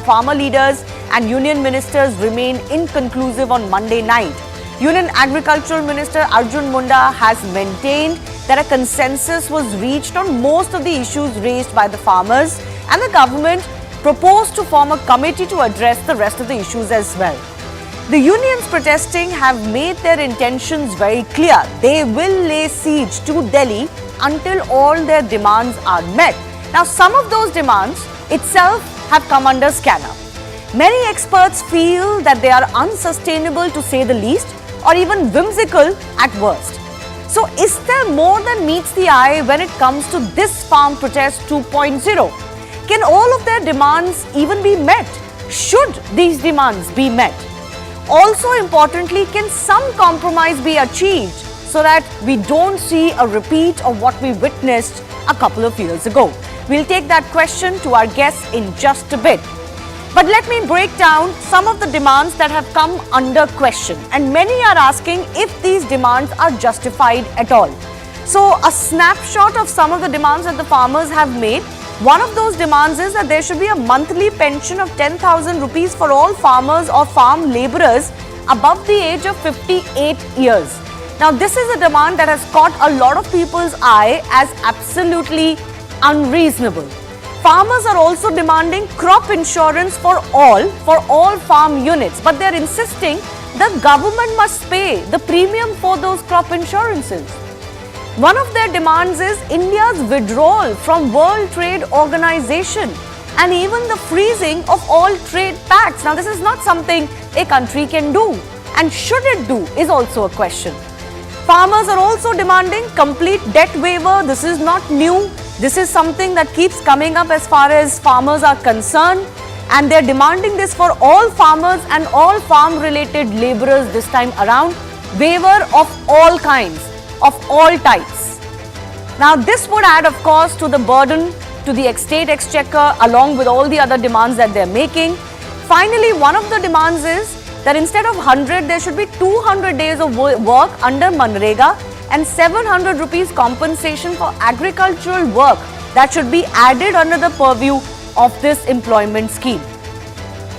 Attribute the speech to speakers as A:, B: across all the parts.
A: farmer leaders and union ministers remained inconclusive on Monday night. Union Agricultural Minister Arjun Munda has maintained that a consensus was reached on most of the issues raised by the farmers, and the government proposed to form a committee to address the rest of the issues as well. The unions protesting have made their intentions very clear. They will lay siege to Delhi until all their demands are met. Now, some of those demands itself have come under scanner. Many experts feel that they are unsustainable to say the least, or even whimsical at worst. So, is there more than meets the eye when it comes to this farm protest 2.0? Can all of their demands even be met? Should these demands be met? Also importantly, can some compromise be achieved so that we don't see a repeat of what we witnessed a couple of years ago? We'll take that question to our guests in just a bit. But let me break down some of the demands that have come under question, and many are asking if these demands are justified at all. So a snapshot of some of the demands that the farmers have made. One of those demands is that there should be a monthly pension of 10,000 rupees for all farmers or farm labourers above the age of 58 years. Now, this is a demand that has caught a lot of people's eye as absolutely unreasonable. Farmers are also demanding crop insurance for all farm units, but they are insisting the government must pay the premium for those crop insurances. One of their demands is India's withdrawal from World Trade Organization and even the freezing of all trade pacts. Now, this is not something a country can do, and should it do is also a question. Farmers are also demanding complete debt waiver. This is not new. This is something that keeps coming up as far as farmers are concerned, and they're demanding this for all farmers and all farm-related laborers this time around. Waiver of all kinds, of all types. Now, this would add, of course, to the burden to the state exchequer along with all the other demands that they're making. Finally, one of the demands is that instead of 100, there should be 200 days of work under Manrega and 700 rupees compensation for agricultural work that should be added under the purview of this employment scheme.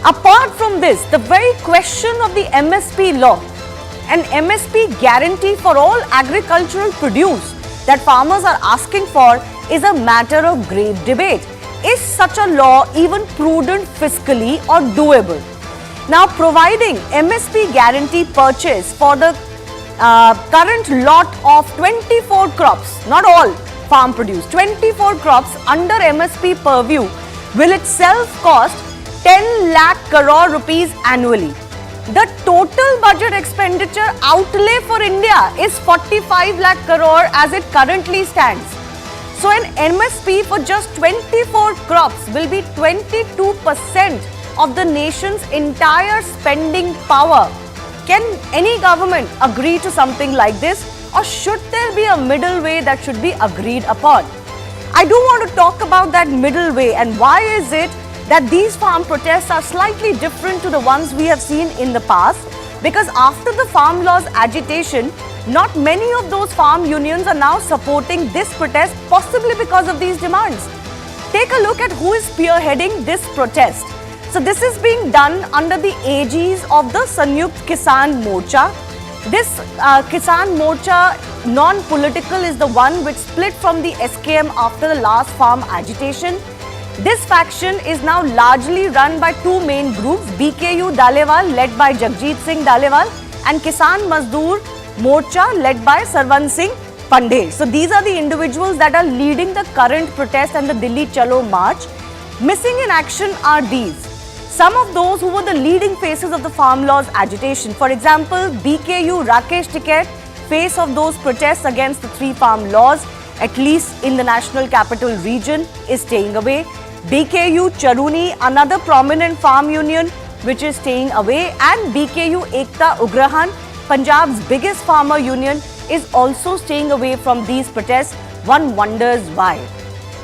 A: Apart from this, the very question of the MSP law, an MSP guarantee for all agricultural produce that farmers are asking for, is a matter of grave debate. Is such a law even prudent fiscally or doable? Now, providing MSP guarantee purchase for the current lot of 24 crops, not all farm produce, 24 crops under MSP purview will itself cost 10 lakh crore rupees annually. The total budget expenditure outlay for India is 45 lakh crore as it currently stands. So an MSP for just 24 crops will be 22% of the nation's entire spending power. Can any government agree to something like this, or should there be a middle way that should be agreed upon? I do want to talk about that middle way, and why is it that these farm protests are slightly different to the ones we have seen in the past, because after the farm laws agitation, not many of those farm unions are now supporting this protest, possibly because of these demands. Take a look at who is spearheading this protest. So this is being done under the aegis of the Sanyukt Kisan Morcha. This Kisan Morcha, non-political, is the one which split from the SKM after the last farm agitation. This faction is now largely run by two main groups, BKU Dalewal led by Jagjit Singh Dalewal and Kisan Mazdoor Morcha led by Sarwan Singh Pandey. So these are the individuals that are leading the current protest and the Delhi Chalo march. Missing in action are these. Some of those who were the leading faces of the farm laws agitation. For example, BKU Rakesh Tiket, face of those protests against the three farm laws, at least in the national capital region, is staying away. BKU Charuni, another prominent farm union which is staying away, and BKU Ekta Ugrahan, Punjab's biggest farmer union, is also staying away from these protests. One wonders why.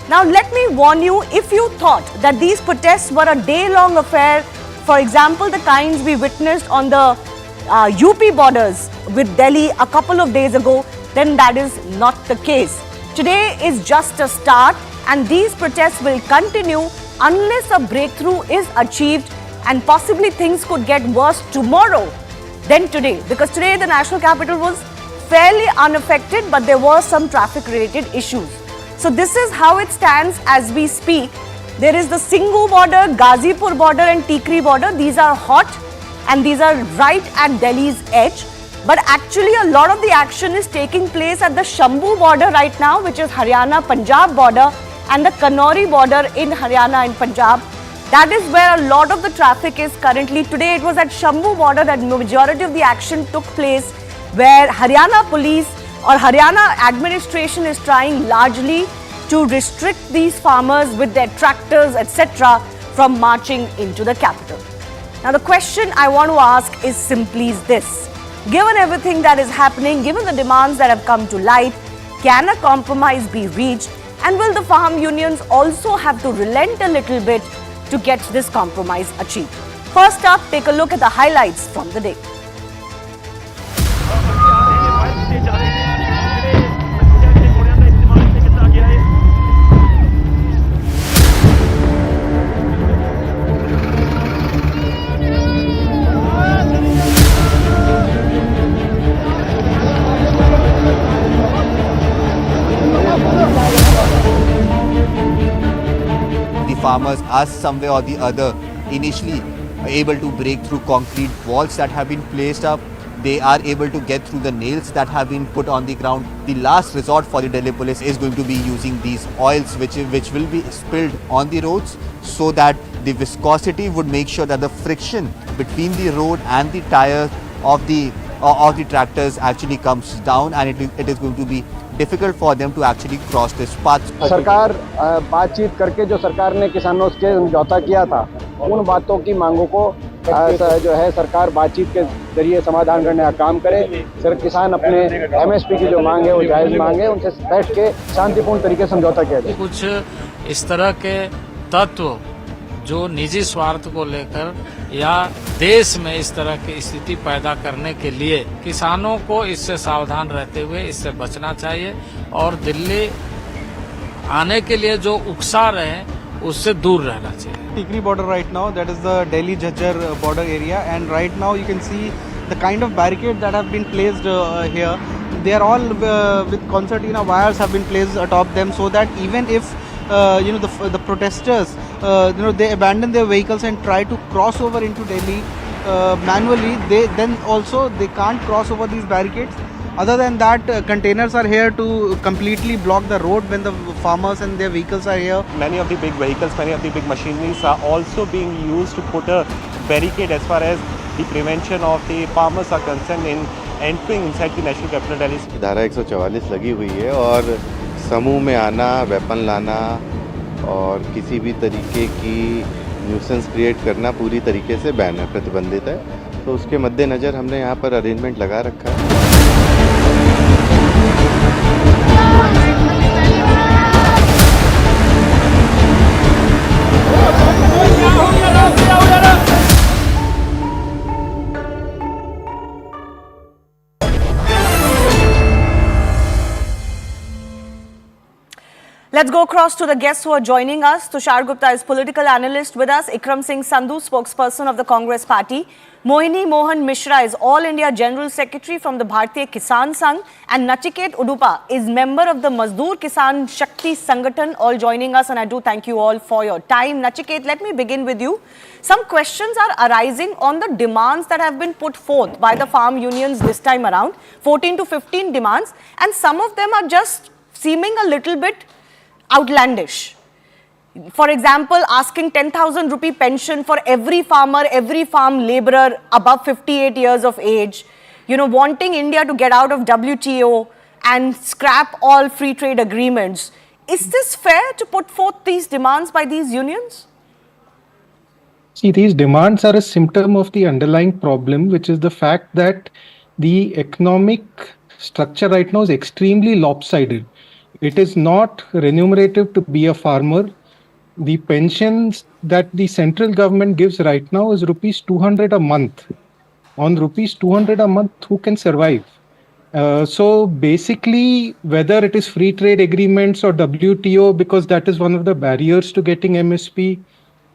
A: Now, let me warn you, if you thought that these protests were a day-long affair, for example, the kinds we witnessed on the UP borders with Delhi a couple of days ago, then that is not the case. Today is just a start, and these protests will continue unless a breakthrough is achieved, and possibly things could get worse tomorrow than today, because today the national capital was fairly unaffected, but there were some traffic related issues. So this is how it stands as we speak. There is the Shambhu border, Gazipur border and Tikri border. These are hot and these are right at Delhi's edge. But actually a lot of the action is taking place at the Shambhu border right now, which is Haryana-Punjab border, and the Kanori border in Haryana and Punjab. That is where a lot of the traffic is currently. Today it was at Shambhu border that majority of the action took place, where Haryana police or Haryana administration is trying largely to restrict these farmers with their tractors, etc., from marching into the capital. Now the question I want to ask is simply this. Given everything that is happening, given the demands that have come to light, can a compromise be reached? And will the farm unions also have to relent a little bit to get this compromise achieved? First up, take a look at the highlights from the day.
B: Farmers are somewhere or the other initially able to break through concrete walls that have been placed up. They are able to get through the nails that have been put on the ground. The last resort for the Delhi police is going to be using these oils which will be spilled on the roads, so that the viscosity would make sure that the friction between the road and the tires of the tractors actually comes down, and it is going to be difficult for them to actually cross this path.
C: सरकार बातचीत करके जो सरकार ने किसानों से समझौता किया था, उन बातों की मांगों को जो है सरकार बातचीत के जरिए समाधान करने का काम करे। सर किसान अपने एमएसपी की जो मांग है वो जायज़ मांग है, उनसे बैठ के शांतिपूर्ण तरीके से समझौता किया जाए।
D: कुछ इस तरह के तत्व जो निजी स्वार्थ को लेकर या देश में इस तरह की स्थिति पैदा करने के लिए किसानों को इससे सावधान रहते हुए इससे बचना चाहिए, और दिल्ली आने के लिए जो उकसा रहे हैं उससे दूर रहना चाहिए।
E: Tikri border right now, that is the Delhi Jhajjar border area, and right now you can see the kind of barricades that have been placed here. They are all with concertina wires have been placed atop them, so that even if the protesters they abandon their vehicles and try to cross over into Delhi manually, they can't cross over these barricades. Other than that, containers are here to completely block the road when the farmers and their vehicles are here.
F: Many of the big vehicles, many of the big machineries are also being used to put a barricade as far as the prevention of the farmers are concerned in entering inside the national capital Delhi.
G: धारा 144 लगी हुई है, और समूह में आना, weapon लाना और किसी भी तरीके की न्यूसेंस क्रिएट करना पूरी तरीके से बैन है, प्रतिबंधित है। तो उसके मद्देनज़र हमने यहाँ पर अरेंजमेंट लगा रखा है।
A: Let's go across to the guests who are joining us. Tushar Gupta is political analyst with us. Ikram Singh Sandhu, spokesperson of the Congress party. Mohini Mohan Mishra is All India General Secretary from the Bharatiya Kisan Sangh. And Nachiket Udupa is member of the Mazdoor Kisan Shakti Sangathan, all joining us. And I do thank you all for your time. Nachiket, let me begin with you. Some questions are arising on the demands that have been put forth by the farm unions this time around. 14 to 15 demands. And some of them are just seeming a little bit outlandish. For example, asking 10,000 rupee pension for every farmer, every farm labourer above 58 years of age, wanting India to get out of WTO and scrap all free trade agreements. Is this fair to put forth these demands by these unions?
H: See, these demands are a symptom of the underlying problem, which is the fact that the economic structure right now is extremely lopsided. It is not remunerative to be a farmer. The pensions that the central government gives right now is rupees 200 a month. On rupees 200 a month, who can survive? So basically, whether it is free trade agreements or WTO, because that is one of the barriers to getting MSP,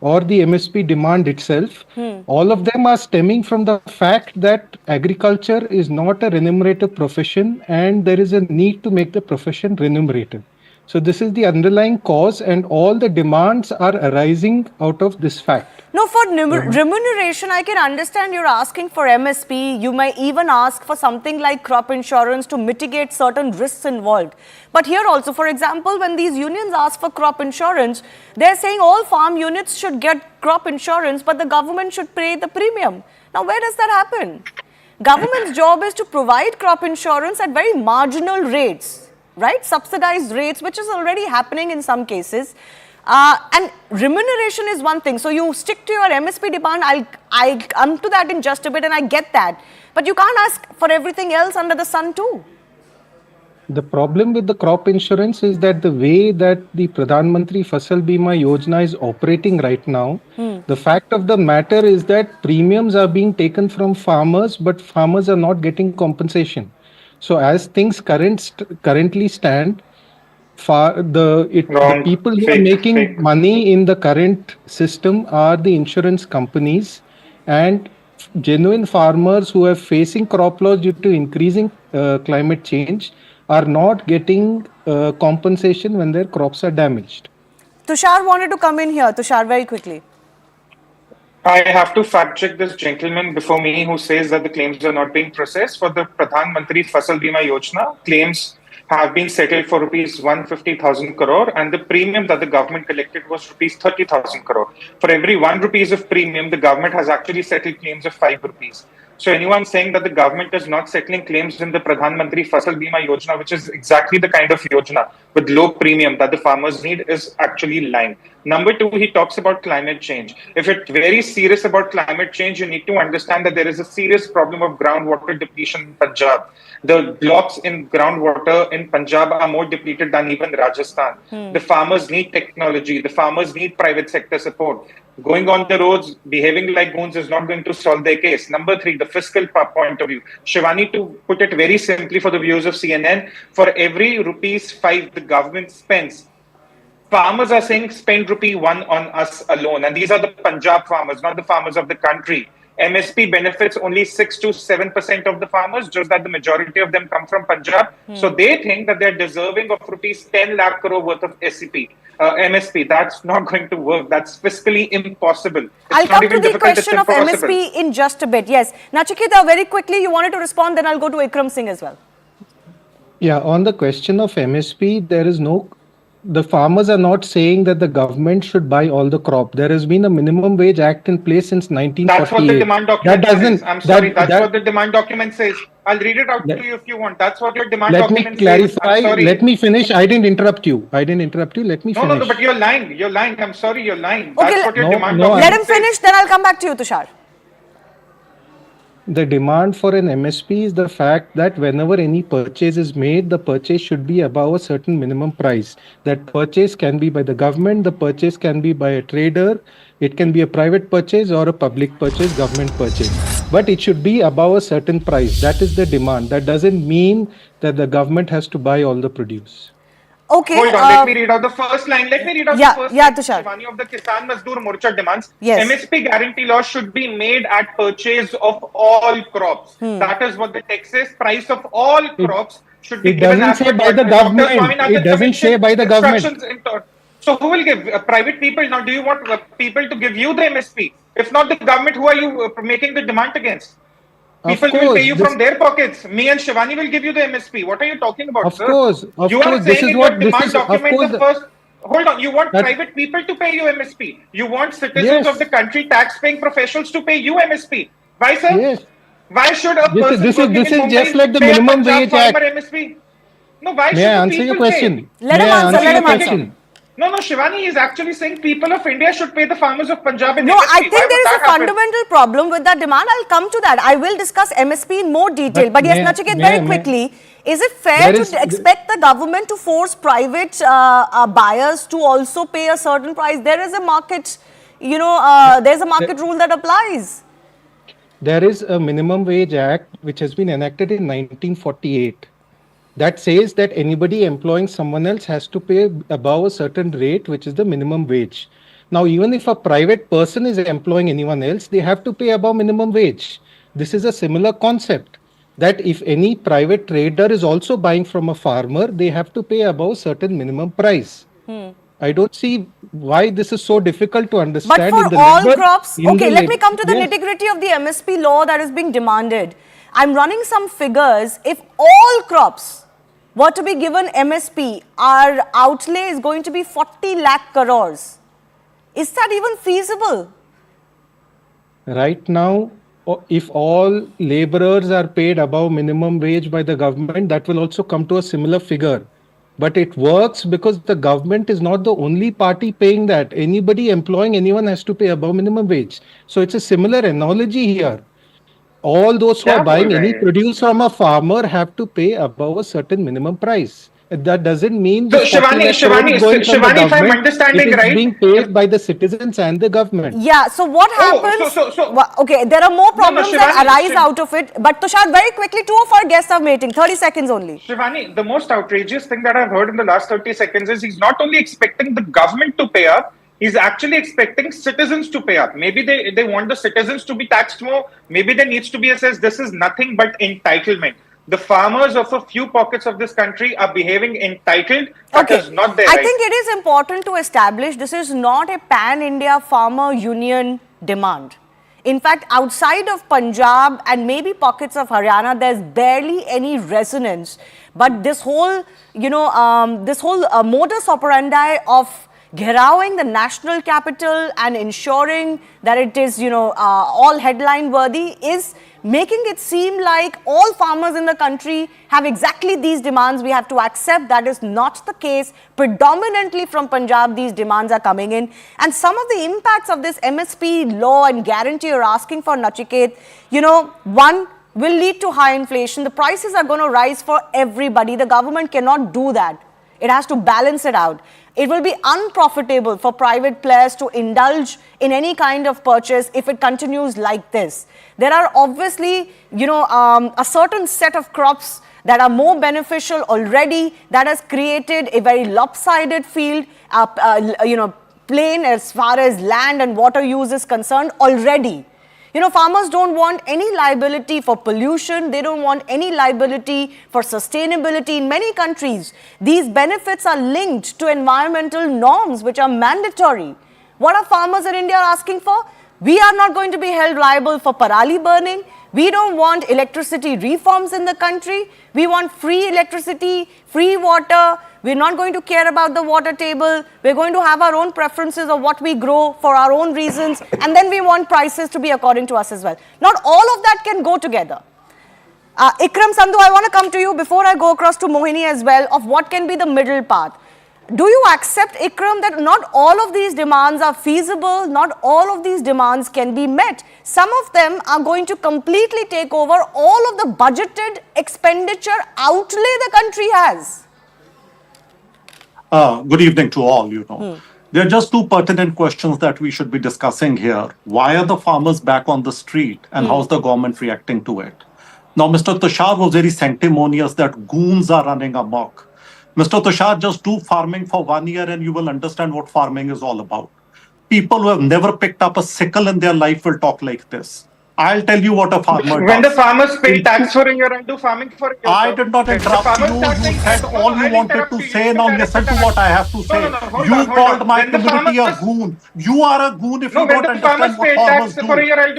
H: or the MSP demand itself, all of them are stemming from the fact that agriculture is not a remunerative profession and there is a need to make the profession remunerative. So this is the underlying cause, and all the demands are arising out of this fact.
A: No, for remuneration, I can understand you're asking for MSP. You may even ask for something like crop insurance to mitigate certain risks involved. But here also, for example, when these unions ask for crop insurance, they're saying all farm units should get crop insurance, but the government should pay the premium. Now, where does that happen? Government's job is to provide crop insurance at very marginal rates, right? Subsidized rates, which is already happening in some cases. And remuneration is one thing. So you stick to your MSP demand. I'll come to that in just a bit, and I get that. But you can't ask for everything else under the sun too.
H: The problem with the crop insurance is that the way that the Pradhan Mantri Fasal Bima Yojana is operating right now, the fact of the matter is that premiums are being taken from farmers, but farmers are not getting compensation. So as things currently stand, the people who are making money in the current system are the insurance companies, and genuine farmers who are facing crop loss due to increasing climate change are not getting compensation when their crops are damaged.
A: Tushar wanted to come in here. Tushar, very quickly.
I: I have to fact check this gentleman before me who says that the claims are not being processed. For the Pradhan Mantri Fasal Bima Yojana, claims have been settled for rupees 150,000 crore, and the premium that the government collected was rupees 30,000 crore. For every 1 rupees of premium, the government has actually settled claims of 5 rupees. So anyone saying that the government is not settling claims in the Pradhan Mantri Fasal Bima Yojana, which is exactly the kind of yojana with low premium that the farmers need, is actually lying. Number two, he talks about climate change. If you're very serious about climate change, you need to understand that there is a serious problem of groundwater depletion in Punjab. The blocks in groundwater in Punjab are more depleted than even Rajasthan. The farmers need technology. The farmers need private sector support. Going on the roads, behaving like goons is not going to solve their case. Number three, the fiscal point of view. Shivani, to put it very simply for the viewers of CNN, for every rupees 5 the government spends, farmers are saying spend rupee 1 on us alone. And these are the Punjab farmers, not the farmers of the country. MSP benefits only 6 to 7% of the farmers, just that the majority of them come from Punjab. So they think that they're deserving of rupees 10 lakh crore worth of MSP. That's not going to work. That's fiscally impossible.
A: I'll come to the question of MSP in just a bit. Yes. Nachiketa, very quickly, you wanted to respond, then I'll go to Ikram Singh as well.
H: Yeah, on the question of MSP, the farmers are not saying that the government should buy all the crop. There has been a minimum wage act in place since 1948.
I: That's what the demand document says. I'm sorry, that's what the demand document says. I'll read it out to you if you want. That's what your demand document says.
H: Let me clarify. Let me finish. I didn't interrupt you. Let me finish.
I: No, but you're lying. You're lying. I'm sorry, you're lying. That's what your demand document
A: says. Let him finish, then I'll come back to you, Tushar.
H: The demand for an MSP is the fact that whenever any purchase is made, the purchase should be above a certain minimum price. That purchase can be by the government, the purchase can be by a trader, it can be a private purchase or a public purchase, government purchase. But it should be above a certain price. That is the demand. That doesn't mean that the government has to buy all the produce.
A: Okay.
I: Hold on, let me read out the first line. The first line.
A: Tushar.
I: Shivani of the Kisan Mazdoor Morcha demands
A: MSP
I: guarantee law should be made at purchase of all crops. That is what the text says. Price of all crops should be given as
H: per by the government. It doesn't say by the government.
I: So who will give? Private people? Now, do you want people to give you the MSP? If not the government, who are you making the demand against? People will pay you from their pockets. Me and Shivani will give you the MSP. What are you talking about, sir? You are saying in your demand document the first... Hold on. You want private people to pay you MSP. You want citizens of the country, tax-paying professionals to pay you MSP. Why, sir?
H: Yes.
I: Why should a person
H: this is just like the minimum wage act.
I: MSP? No, why
H: should I answer your question?
A: Let him answer.
I: No, Shivani is actually saying people of India should pay the farmers of Punjab in
A: No,
I: MSP.
A: I think there is a fundamental problem with that demand. I'll come to that. I will discuss MSP in more detail. But yes, Nachiket, very quickly, is it fair to expect the government to force private buyers to also pay a certain price? There is a market, there's a market rule that applies.
H: There is a minimum wage act which has been enacted in 1948. That says that anybody employing someone else has to pay above a certain rate, which is the minimum wage. Now, even if a private person is employing anyone else, they have to pay above minimum wage. This is a similar concept, that if any private trader is also buying from a farmer, they have to pay above certain minimum price. I don't see why this is so difficult to
A: But
H: understand.
A: for
H: in the
A: all
H: labor,
A: crops,
H: in the
A: okay, let me
H: labor-
A: come to the
H: Yes.
A: nitty-gritty of the MSP law that is being demanded. I'm running some figures. If all crops were to be given MSP, our outlay is going to be 40 lakh crores. Is that even feasible?
H: Right now, if all laborers are paid above minimum wage by the government, that will also come to a similar figure. But it works because the government is not the only party paying that. Anybody employing anyone has to pay above minimum wage. So it's a similar analogy here. All those who are
I: क्या बोल
H: buying
I: रहे
H: any
I: हैं?
H: produce from a farmer have to pay above a certain minimum price. That doesn't mean
I: So
H: this 40 lakh crore is going from the
I: Shivani, if I'm
H: government. It
I: understanding
H: is
I: right,
H: being paid by the citizens and the government.
A: Yeah, so what happens? Okay, there are more problems that
I: Shivani,
A: arise out of it. But Tushar, very quickly, two of our guests are waiting. 30 seconds only.
I: Shivani, the most outrageous thing that I've heard in the last 30 seconds is he's not only expecting the government to pay up, he's actually expecting citizens to pay up. Maybe they want the citizens to be taxed more. Maybe there needs to be assessed. This is nothing but entitlement. The farmers of a few pockets of this country are behaving entitled. That is not their
A: I
I: right.
A: think it is important to establish this is not a pan-India farmer union demand. In fact, outside of Punjab and maybe pockets of Haryana, there's barely any resonance. But this whole, modus operandi of gherawing the national capital and ensuring that it is, all headline worthy is making it seem like all farmers in the country have exactly these demands. We have to accept that is not the case. Predominantly from Punjab, these demands are coming in. And some of the impacts of this MSP law and guarantee you're asking for, Nachiket, one will lead to high inflation. The prices are going to rise for everybody. The government cannot do that. It has to balance it out. It will be unprofitable for private players to indulge in any kind of purchase if it continues like this. There are obviously, a certain set of crops that are more beneficial already that has created a very lopsided field, plain as far as land and water use is concerned already. Farmers don't want any liability for pollution. They don't want any liability for sustainability. In many countries, these benefits are linked to environmental norms, which are mandatory. What are farmers in India asking for? We are not going to be held liable for parali burning. We don't want electricity reforms in the country. We want free electricity, free water. We're not going to care about the water table. We're going to have our own preferences of what we grow for our own reasons. And then we want prices to be according to us as well. Not all of that can go together. Ikram, Sandhu, I want to come to you before I go across to Mohini as well of what can be the middle path. Do you accept, Ikram, that not all of these demands are feasible, not all of these demands can be met? Some of them are going to completely take over all of the budgeted expenditure outlay the country has.
J: Good evening to all, There are just two pertinent questions that we should be discussing here. Why are the farmers back on the street and how's the government reacting to it? Now, Mr. Tushar was very sanctimonious that goons are running amok. Mr. Tushar, just do farming for 1 year and you will understand what farming is all about. People who have never picked up a sickle in their life will talk like this. I'll tell you what a farmer does.
I: When the farmers pay tax for a year and do farming for a year.
J: I did not interrupt you. You said all you wanted to say. Now listen to what I have to say. You called my community a goon. You are a goon if you don't understand what farmers do.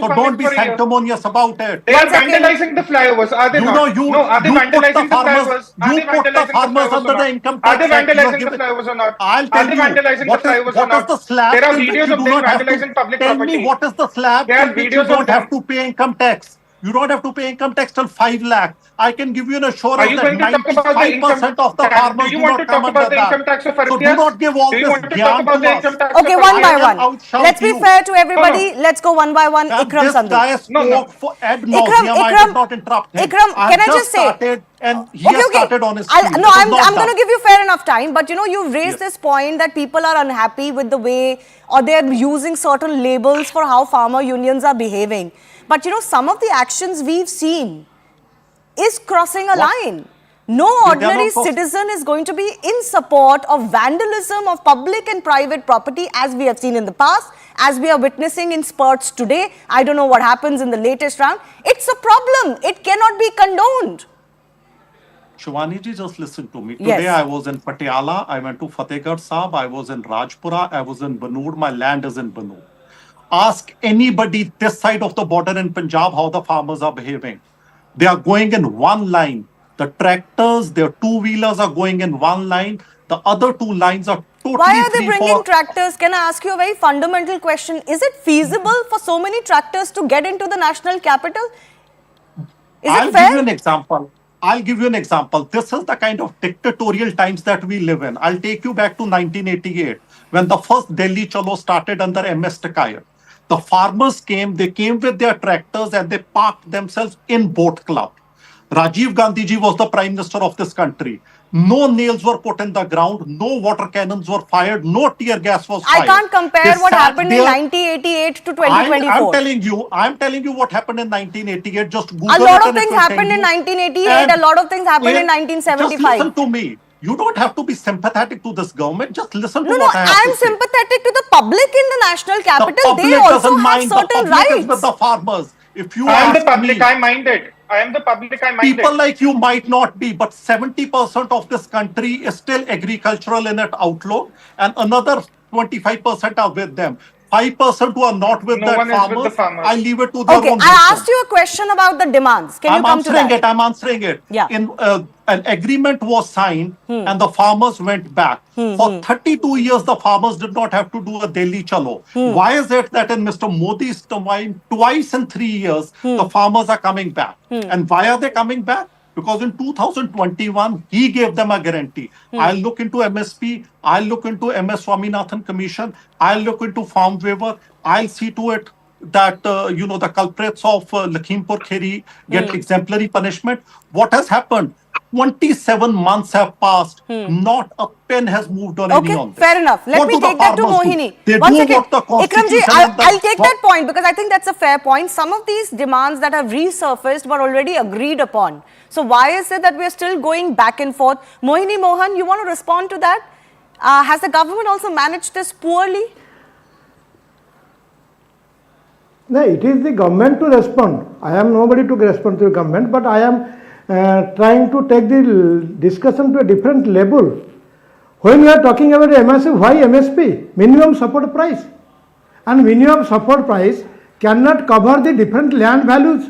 J: So don't be sanctimonious about it.
I: They are vandalizing the flyovers, are they not? No, are they vandalizing the flyovers?
J: You put the farmers under the income tax.
I: Are they vandalizing the flyovers or not?
J: I'll tell you. What is the slab?
I: There are videos of them vandalizing public property.
J: Tell me what is the slab?
I: There are videos of them.
J: Pay income tax. You don't have to pay income tax till 5 lakh. I can give you an assurance that 95% of the farmers do not come under that. So do not give all this gyan to us.
A: Okay, one by one. Let's be fair to everybody. Let's go one by one. Ikram, Sandhu.
J: This guy spoke for ad nauseam. I did not interrupt him.
A: Ikram, can I just say?
J: And he has started on his feet.
A: I'm going to give you fair enough time, but you've raised this point that people are unhappy with the way or they're using certain labels for how farmer unions are behaving. But some of the actions we've seen is crossing a line. No
J: They are
A: ordinary
J: not
A: citizen is going to be in support of vandalism of public and private property, as we have seen in the past, as we are witnessing in spurts today. I don't know what happens in the latest round. It's a problem. It cannot be condoned.
J: Shivani ji, just listen to me.
A: Yes.
J: Today I was in Patiala, I went to Fatehgarh Sahib, I was in Rajpura, I was in Banur, my land is in Banur. Ask anybody this side of the border in Punjab how the farmers are behaving. They are going in one line. The tractors, their two-wheelers are going in one line. The other two lines are totally
A: Why are they
J: free
A: bringing
J: for...
A: tractors? Can I ask you a very fundamental question? Is it feasible for so many tractors to get into the national capital? Is
J: I'll
A: it fair?
J: give you an example. I'll give you an example. This is the kind of dictatorial times that we live in. I'll take you back to 1988 when the first Delhi Chalo started under MS Tikayat. The farmers came, they came with their tractors and they parked themselves in boat club. Rajiv Gandhi ji was the prime minister of this country. No nails were put in the ground, no water cannons were fired, no tear gas was fired.
A: I can't compare
J: They
A: what
J: sat
A: happened in
J: there.
A: 1988 to 2024.
J: I'm telling you what happened in 1988. Just Google
A: A lot
J: it
A: of
J: and it
A: things
J: will tell
A: happened in
J: you.
A: 1988,
J: And
A: a lot of things happened in
J: Just
A: 1975.
J: listen to me. You don't have to be sympathetic to this government. Just listen to
A: No,
J: what I have
A: I'm
J: to say.
A: sympathetic to the public in the national
J: The
A: capital. They
J: public
A: also
J: doesn't
A: have
J: mind. The
A: certain
J: public is with
A: rights.
J: the farmers. If you
I: I am the
J: ask
I: public,
J: me,
I: I mind it. I am the public, I mind
J: people
I: it.
J: like you might not be, but 70% of this country is still agricultural in its outlook, and another 25% are with them. 5% who are not with
I: No
J: that
I: one is with the
J: farmers,
I: farmers.
J: I leave it to their
A: Okay,
J: own
A: I
J: wisdom.
A: asked you a question about the demands. Can you come to that?
J: I'm answering it.
A: Yeah.
J: An agreement was signed and the farmers went back. For 32 years, the farmers did not have to do a Delhi Chalo. Why is it that in Mr. Modi's time, twice in 3 years, the farmers are coming back? And why are they coming back? Because in 2021, he gave them a guarantee. I'll look into MSP, I'll look into MS Swaminathan Commission, I'll look into farm waiver, I'll see to it that, the culprits of Lakhimpur Kheri get exemplary punishment. What has happened? 27 months have passed. Not a pen has moved on any
A: Okay,
J: on this.
A: fair enough. Let
J: What
A: me
J: do the
A: take that to
J: farmers do?
A: Mohini.
J: They
A: One
J: do
A: second.
J: what the
A: Ikramji,
J: Constitution and the-
A: I'll take that point because I think that's a fair point. Some of these demands that have resurfaced were already agreed upon. So why is it that we are still going back and forth? Mohini Mohan, you want to respond to that? Has the government also managed this poorly?
K: No, it is the government to respond. I am nobody to respond to the government, but I am trying to take the discussion to a different level. When we are talking about MSP, why MSP? Minimum support price. And minimum support price cannot cover the different land values.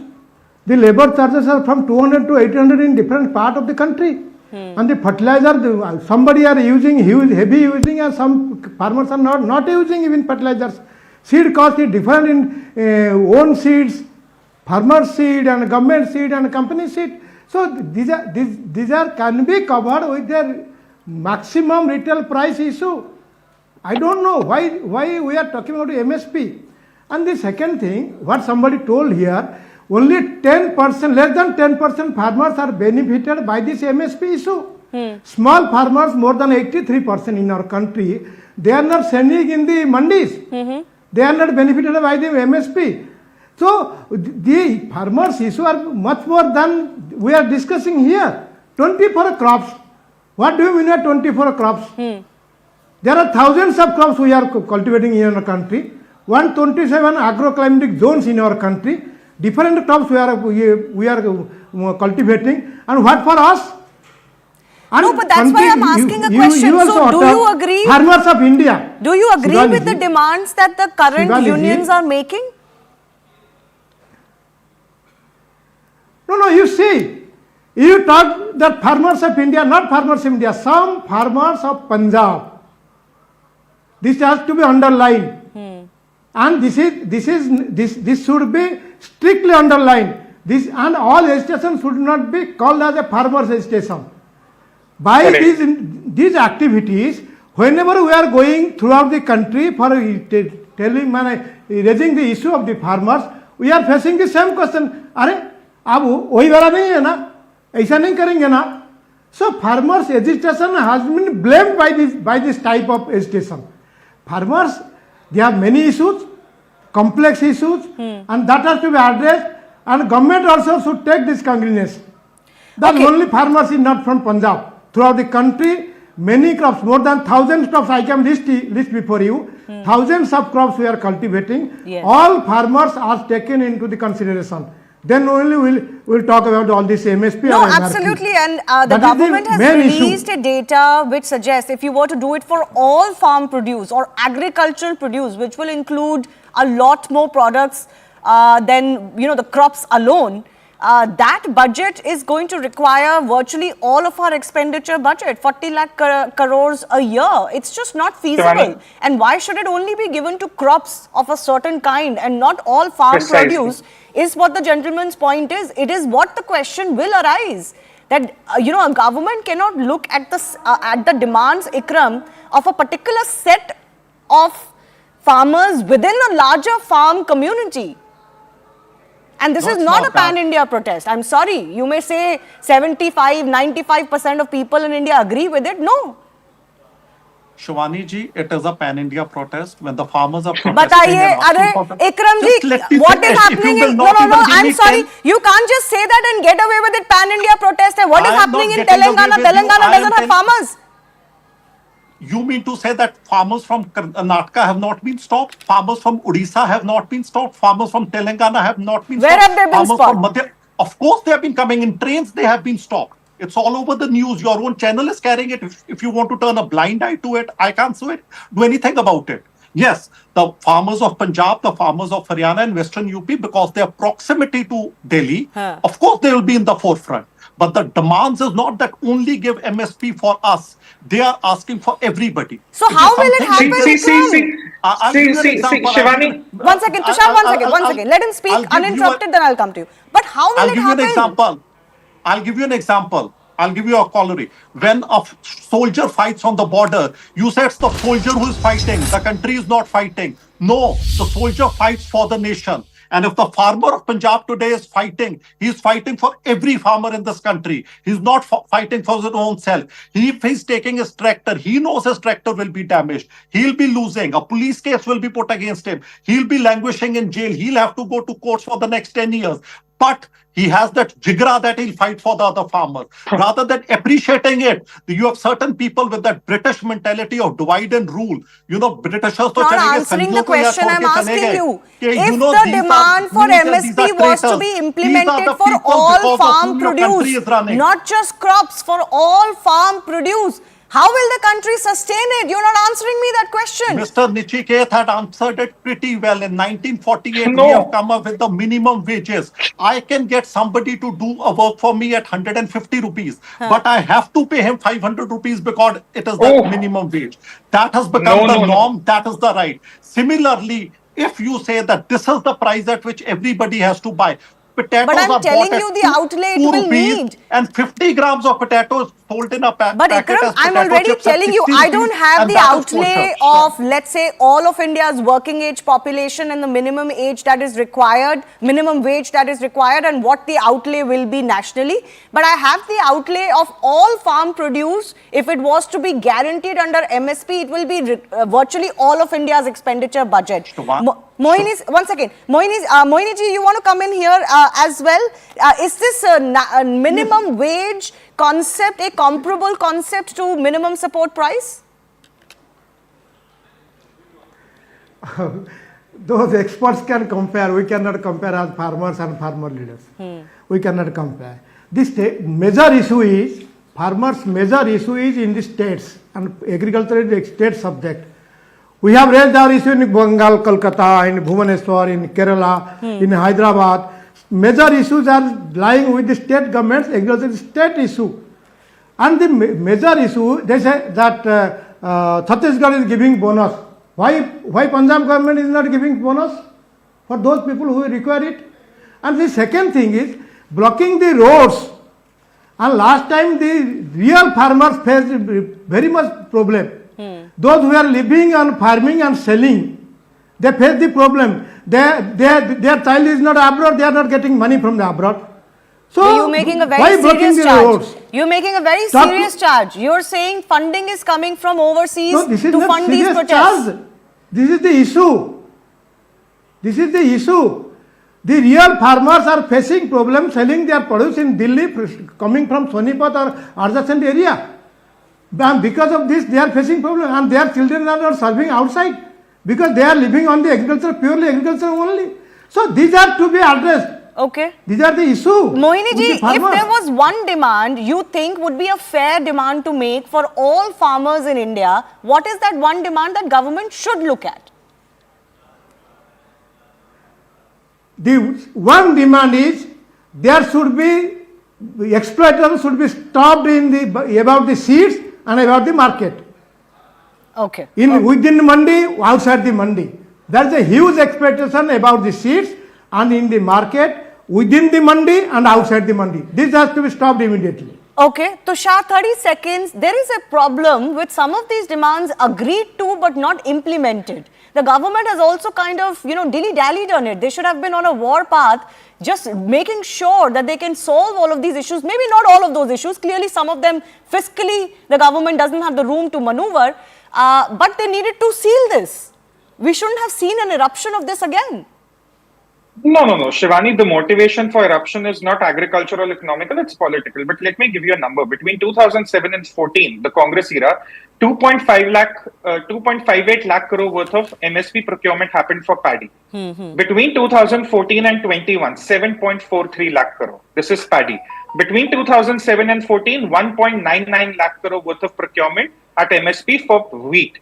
K: The labor charges are from 200 to 800 in different part of the country. And the fertilizer, somebody are using huge, heavy using, and some farmers are not using even fertilizers. Seed cost is different in own seeds, farmer seed and government seed and company seed. So these are can be covered with their maximum retail price issue. I don't know why we are talking about MSP. And the second thing, what somebody told here, only 10%, less than 10% farmers are benefited by this MSP issue. Small farmers, more than 83% in our country, they are not sending in the mandis. They are not benefited by the MSP. So the farmers' issue are much more than we are discussing here. 24 crops. What do you mean by 24 crops? There are thousands of crops we are cultivating in our country. 127 agroclimatic zones in our country. Different crops we are cultivating. And what for us? And
A: No, but that's why I'm asking a question. So do you agree?
K: Farmers of India.
A: Do you agree with the demands that the current unions are making?
K: No, you see, you talk that farmers of India, not farmers of India, some farmers of Punjab. This has to be underlined. And this should be strictly underlined. This and all agitation should not be called as a farmers agitation. By these activities, whenever we are going throughout the country for raising the issue of the farmers, we are facing the same question. अब वही वाला नहीं है ना, ऐसा नहीं करेंगे ना. So farmers agitation has been blamed by this type of agitation. Farmers, they have many issues, complex issues, and that has to be addressed. And government also should take this congruence. The
A: Okay.
K: only farmers is not from Punjab. Throughout the country, many crops, more than 1,000 crops, I can list before you. Thousands of crops we are cultivating.
A: Yes.
K: All farmers are taken into the consideration. Then only we'll talk about all this MSP.
A: No,
K: or MRP.
A: absolutely. And the
K: That is the
A: government has
K: main issue.
A: released a data which suggests if you were to do it for all farm produce or agricultural produce, which will include a lot more products than, the crops alone, that budget is going to require virtually all of our expenditure budget, 40 lakh crores a year. It's just not feasible.
I: Shivani.
A: And why should it only be given to crops of a certain kind and not all farm
I: Precisely.
A: produce? Is what the gentleman's point is. It is what the question will arise. That, a government cannot look at the demands, Ikram, of a particular set of farmers within a larger farm community. And this
J: No,
A: is
J: it's
A: not
J: not
A: a pan-India protest. I'm sorry. You may say 75, 95% of people in India agree with it. No.
J: Shivani ji, it is a pan-India protest. When the farmers are protesting
A: Bataiye,
J: and asking for the-
A: Ikram
J: Just
A: ji,
J: let me
A: what
J: finish.
A: is
J: If
A: happening
J: you will
A: in,
J: not even give
A: I'm
J: me
A: sorry,
J: 10
A: you can't just say that and get away with it, pan-India protest. What is
J: I am
A: happening
J: not
A: in
J: getting away
A: Telangana?
J: with you.
A: Telangana
J: I am
A: doesn't have
J: telling-
A: farmers.
J: You mean to say that farmers from Karnataka have not been stopped? Farmers from Odisha have not been stopped? Farmers from Telangana have not been
A: Where
J: stopped?
A: have they been
J: Farmers from
A: stopped?
J: Madhya- Of course they have been coming in trains, they have been stopped. It's all over the news. Your own channel is carrying it. If you want to turn a blind eye to it, I can't do anything about it. Yes, the farmers of Punjab, the farmers of Haryana and Western UP, because their proximity to Delhi, of course they will be in the forefront. But the demands is not that only give MSP for us. They are asking for everybody.
A: So
J: It is
A: how will it
J: something
A: happen,
J: which is-
A: Ikram?
J: I'll give you an example.
I: Shivani.
A: One second, Tushar, one second. Let him speak
J: I'll give you
A: uninterrupted, then I'll come to you. But how will
J: I'll
A: it
J: give you an
A: happen?
J: example. I'll give you an example. I'll give you a corollary. When a soldier fights on the border, you say it's the soldier who is fighting. The country is not fighting. No, the soldier fights for the nation. And if the farmer of Punjab today is fighting, he's fighting for every farmer in this country. He's not fighting for his own self. If he's taking his tractor, he knows his tractor will be damaged. He'll be losing. A police case will be put against him. He'll be languishing in jail. He'll have to go to courts for the next 10 years. But he has that jigra that he'll fight for the other farmers. Rather than appreciating it, you have certain people with that British mentality of divide and rule. Britishers to
A: Not answering the question I'm asking you. If the demand for MSP was to be implemented for all farm produce, not just crops, for all farm produce, how will the country sustain it? You're not answering me that question.
J: Mr. Nichiket had answered it pretty well. In 1948,
I: No.
J: we have come up with the minimum wages. I can get somebody to do a work for me at 150 rupees, but I have to pay him 500 rupees because it is the minimum wage. That has become the norm. That is the right. Similarly, if you say that this is the price at which everybody has to buy, potatoes
A: But I'm
J: are
A: telling
J: bought
A: you
J: at
A: the outlay it
J: 2
A: will
J: rupees
A: need.
J: and 50 grams of potatoes sold in a
A: But
J: packet
A: Ikram,
J: as
A: I'm
J: potato
A: already
J: chips at
A: telling you,
J: 60
A: I don't
J: rupees,
A: have
J: and
A: the
J: that is
A: outlay
J: kosher.
A: of, let's say, all of India's working age population and the minimum age that is required, minimum wage that is required, and what the outlay will be nationally. But I have the outlay of all farm produce. If it was to be guaranteed under MSP, it will be virtually all of India's expenditure budget. Mohini, one second. Mohini ji, you want to come in here as well? Is this a minimum wage concept a comparable concept to minimum support price?
K: Those experts can compare. We cannot compare as farmers and farmer leaders. We cannot compare. This major issue is, farmers' major issue is in the states, and agriculture is a state subject. We have raised our issue in Bengal, Kolkata, in Bhubaneswar, in Kerala, in Hyderabad. Major issues are lying with the state governments. Agriculture is state issue. And the major issue, they say that Chhattisgarh is giving bonus. Why Punjab government is not giving bonus for those people who require it? And the second thing is blocking the roads. And last time the real farmers faced very much problem. Those who are living on farming and selling, they face the problem. Their child is not abroad, they are not getting money from the abroad. So
A: you're making a
K: why
A: very
K: blocking
A: serious
K: the
A: charge.
K: roads?
A: You're making a very
K: Stop.
A: serious charge. You're saying funding is coming from overseas
K: No, this is
A: to
K: not
A: fund these
K: serious
A: protests.
K: charge. This is the issue. This is the issue. The real farmers are facing problems selling their produce in Delhi, coming from Sonipat or adjacent area. And because of this, they are facing problems, and their children are not serving outside because they are living on the agriculture, purely agriculture only. So these are to be addressed.
A: Okay.
K: These are the issues.
A: Mohini ji, if there was one demand you think would be a fair demand to make for all farmers in India, what is that one demand that government should look at?
K: The one demand is there should be exploitation should be stopped in the about the seeds and about the market.
A: Okay.
K: Within the mandi, outside the mandi. There is a huge expectation about the seeds and in the market, within the mandi and outside the mandi. This has to be stopped immediately.
A: Okay, Tushar, 30 seconds. There is a problem with some of these demands agreed to but not implemented. The government has also kind of, dilly-dallied on it. They should have been on a war path, just making sure that they can solve all of these issues. Maybe not all of those issues. Clearly, some of them, fiscally, the government doesn't have the room to maneuver. But they needed to seal this. We shouldn't have seen an eruption of this again.
I: No. Shivani, the motivation for eruption is not agricultural, economical, it's political. But let me give you a number. Between 2007 and 14, the Congress era, 2.58 lakh crore worth of MSP procurement happened for paddy. Between 2014 and 21, 7.43 lakh crore. This is paddy. Between 2007 and 14, 1.99 lakh crore worth of procurement at MSP for wheat.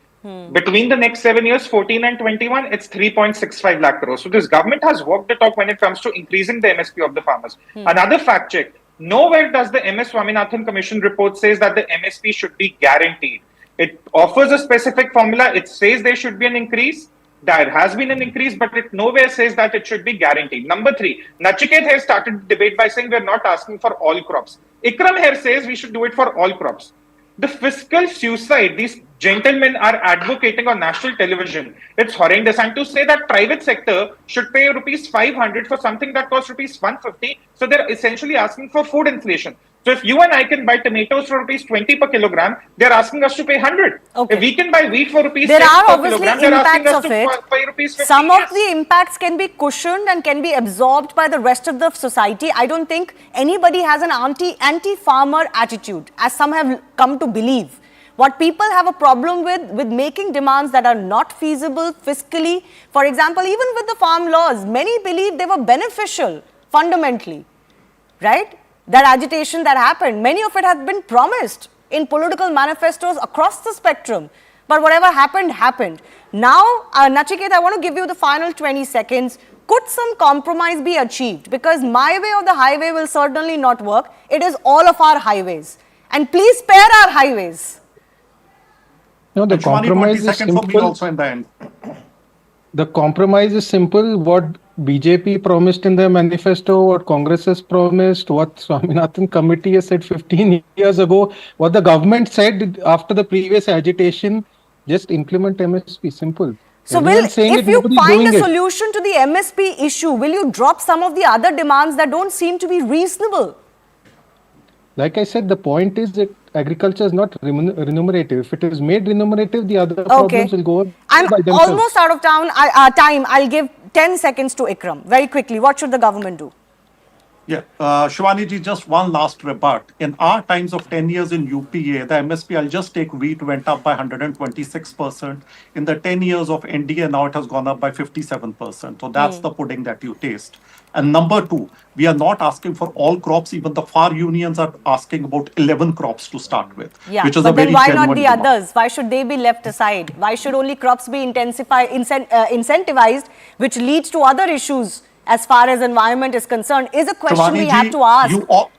I: Between the next 7 years, 14 and 21, it's 3.65 lakh crore. So this government has walked the talk when it comes to increasing the MSP of the farmers. Another fact check. Nowhere does the MS Swaminathan Commission report says that the MSP should be guaranteed. It offers a specific formula. It says there should be an increase. There has been an increase, but it nowhere says that it should be guaranteed. Number 3, Nachiket has started the debate by saying we're not asking for all crops. Ikram here says we should do it for all crops. The fiscal suicide these gentlemen are advocating on national television, it's horrendous. And to say that private sector should pay rupees 500 for something that costs rupees 150, so they're essentially asking for food inflation. So if you and I can buy tomatoes for rupees 20 per kilogram, they're asking us to pay 100.
A: Okay.
I: If we can buy wheat for rupees
A: there
I: 10
A: are
I: per
A: obviously
I: kilogram, they're asking
A: impacts
I: us
A: of
I: to
A: it.
I: pay rupees 50.
A: Some of the impacts can be cushioned and can be absorbed by the rest of the society. I don't think anybody has an anti-farmer attitude, as some have come to believe. What people have a problem with making demands that are not feasible fiscally. For example, even with the farm laws, many believe they were beneficial fundamentally, right? That agitation that happened, many of it has been promised in political manifestos across the spectrum. But whatever happened, happened. Now, Nachiket, I want to give you the final 20 seconds. Could some compromise be achieved? Because my way or the highway will certainly not work. It is all of our highways. And please spare our highways.
H: No, the compromise is simple.
J: Also in the end.
H: The compromise is simple. What BJP promised in their manifesto, what Congress has promised, what Swaminathan committee has said 15 years ago, what the government said after the previous agitation, just implement MSP. Simple.
A: So if you find a solution to the MSP issue, will you drop some of the other demands that don't seem to be reasonable?
H: Like I said, the point is that agriculture is not remunerative. If it is made remunerative, the other problems will go
A: I'm
H: by themselves.
A: almost out of time. I'll give 10 seconds to Ikram. Very quickly, what should the government do?
J: Yeah, Shivani ji, just one last rebut. In our times of 10 years in UPA, the MSP, I'll just take wheat, went up by 126%. In the 10 years of NDA, now it has gone up by 57%. So that's the pudding that you taste. And number 2, we are not asking for all crops. Even the FAR unions are asking about 11 crops to start with.
A: Yeah,
J: which is
A: but
J: a very
A: then why not the
J: demand.
A: others? Why should they be left aside? Why should only crops be incentivized, which leads to other issues as far as environment is concerned, is a question
J: Shivani
A: we
J: ji,
A: have to ask.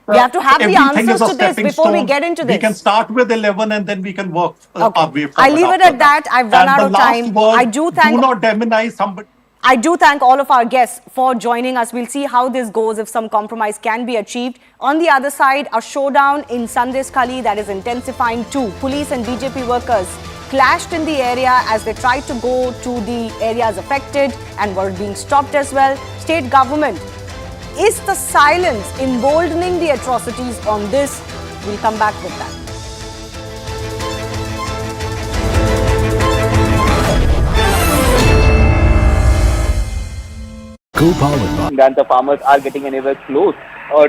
A: We have to have the answers to this before we get into this.
J: We can start with 11 and then we can work our way forward.
A: I'll leave it at that. I've run out of time. I do
J: do not demonize somebody.
A: I do thank all of our guests for joining us. We'll see how this goes, if some compromise can be achieved. On the other side, a showdown in Sandeshkhali that is intensifying too. Police and BJP workers clashed in the area as they tried to go to the areas affected and were being stopped as well. State government, is the silence emboldening the atrocities on this? We'll come back with that.
L: Co-powered by
M: that the farmers are getting anywhere close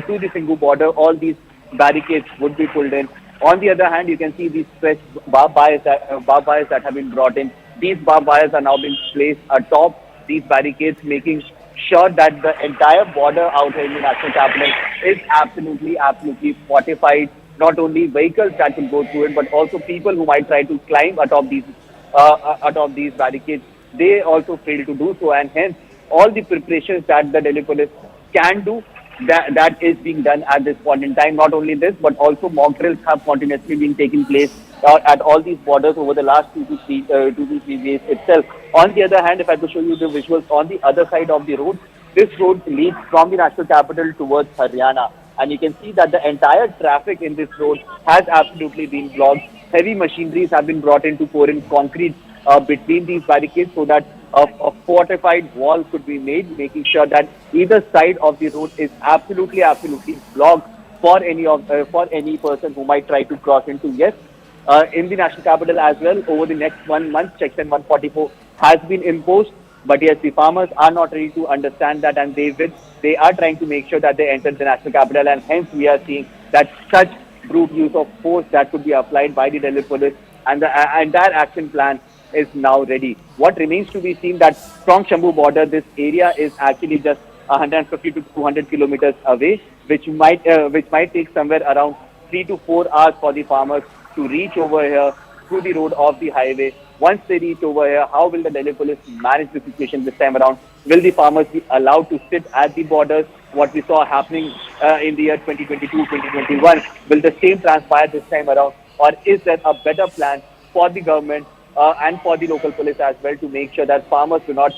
M: to the Shambhu border, all these barricades would be pulled in. On the other hand, you can see these fresh barbed wires that have been brought in. These barbed wires are now being placed atop these barricades, making sure that the entire border out here in the national capital is absolutely fortified. Not only vehicles that will go through it, but also people who might try to climb atop these barricades. They also fail to do so, and hence all the preparations that the Delhi police can do, that is being done at this point in time. Not only this, but also mock drills have continuously been taking place at all these borders over the last 2 to 3 days itself. On the other hand, if I could show you the visuals on the other side of the road, this road leads from the national capital towards Haryana, and you can see that the entire traffic in this road has absolutely been blocked. Heavy machineries have been brought in to pour in concrete between these barricades so that a fortified wall could be made, making sure that either side of the road is absolutely blocked for any person who might try to cross into. Yes, in the national capital as well, over the next 1 month, Section 144 has been imposed. But yes, the farmers are not ready to understand that, and they are trying to make sure that they enter the national capital, and hence we are seeing that such brute use of force that could be applied by the Delhi police, and the entire action plan is now ready. What remains to be seen that from Shambhu border, this area is actually just 150 to 200 kilometers away, which might take somewhere around 3 to 4 hours for the farmers to reach over here through the road of the highway. Once they reach over here, how will the Delhi police manage the situation this time around? Will the farmers be allowed to sit at the borders? What we saw happening in the year 2022-2021, will the same transpire this time around? Or is there a better plan for the government and for the local police as well to make sure that farmers do not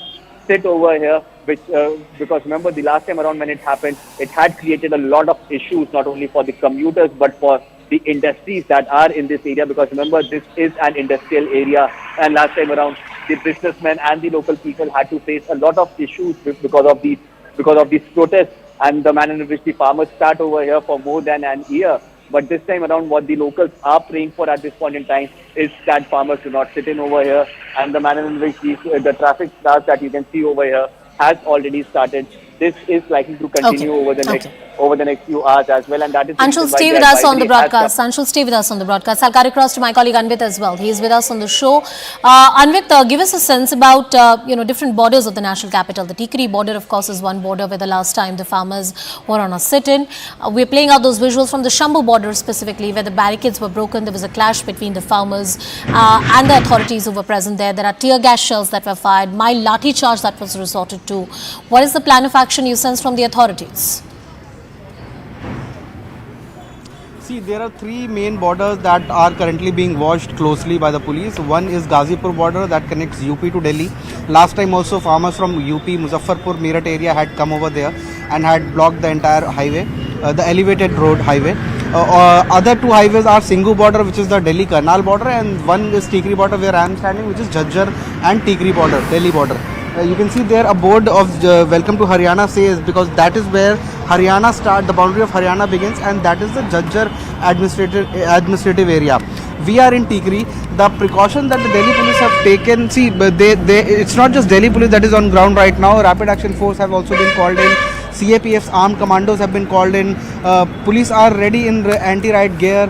M: sit over here, because remember the last time around when it happened, it had created a lot of issues, not only for the commuters, but for the industries that are in this area, because remember this is an industrial area, and last time around the businessmen and the local people had to face a lot of issues because of these protests and the manner in which the farmers sat over here for more than an year. But this time around, what the locals are praying for at this point in time is that farmers do not sit in over here, and the manner in which the traffic starts that you can see over here has already started. This is likely to continue over the next few hours as well, and that is.
N: Anshul, stay with us on the broadcast. Anshul, stay with us on the broadcast. I'll carry across to my colleague Anvit as well. He is with us on the show. Anvit, give us a sense about different borders of the national capital. The Tikri border, of course, is one border where the last time the farmers were on a sit-in. We're playing out those visuals from the Shambhu border specifically, where the barricades were broken. There was a clash between the farmers and the authorities who were present there. There are tear gas shells that were fired, mild lathi charge that was resorted to. What is the plan of action you sense from the authorities?
E: See, there are 3 main borders that are currently being watched closely by the police. One is Gazipur border that connects UP to Delhi. Last time also farmers from UP, Muzaffarpur, Meerut area had come over there and had blocked the entire highway, the elevated road highway. Other 2 highways are Singhu border, which is the Delhi-Karnal border, and one is Tikri border where I am standing, which is Jhajjar and Tikri border, Delhi border. You can see there a board of Welcome to Haryana says, because that is where Haryana starts, the boundary of Haryana begins, and that is the Jhajjar administrative area. We are in Tikri. The precaution that the Delhi police have taken, see, it's not just Delhi police that is on ground right now. Rapid Action Force have also been called in. CAPF's armed commandos have been called in. Police are ready in anti-riot gear.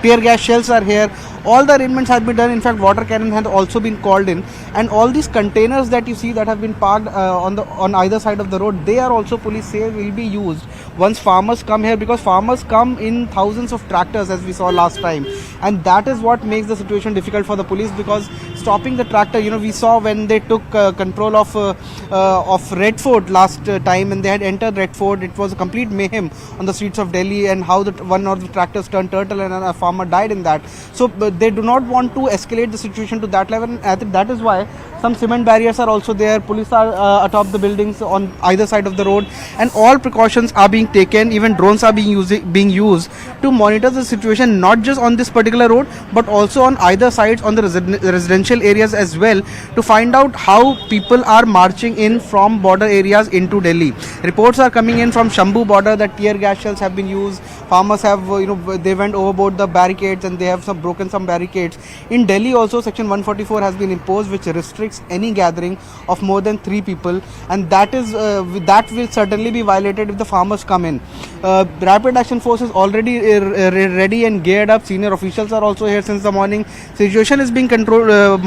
E: Tear gas shells are here. All the arrangements have been done. In fact, water cannon has also been called in, and all these containers that you see that have been parked on either side of the road, they are also, police say, will be used once farmers come here, because farmers come in thousands of tractors as we saw last time, and that is what makes the situation difficult for the police, because stopping the tractor, we saw when they took control of Red Fort last time, and they had entered Red Fort, it was a complete mayhem on the streets of Delhi, and how one of the tractors turned turtle and a farmer died in that. So they do not want to escalate the situation to that level, and I think that is why some cement barriers are also there. Police are atop the buildings on either side of the road, and all precautions are being taken. Even drones are being used to monitor the situation, not just on this particular road, but also on either sides on the residential areas as well, to find out how people are marching in from border areas into Delhi. Reports are coming in from Shambhu border that tear gas shells have been used. farmers have, they went overboard the barricades and they have broken some barricades. In Delhi also, Section 144 has been imposed, which restricts any gathering of more than 3 people, and that will certainly be violated if the farmers come in. Rapid Action Force is already ready and geared up. Senior officials are also here since the morning. Situation is being controlled,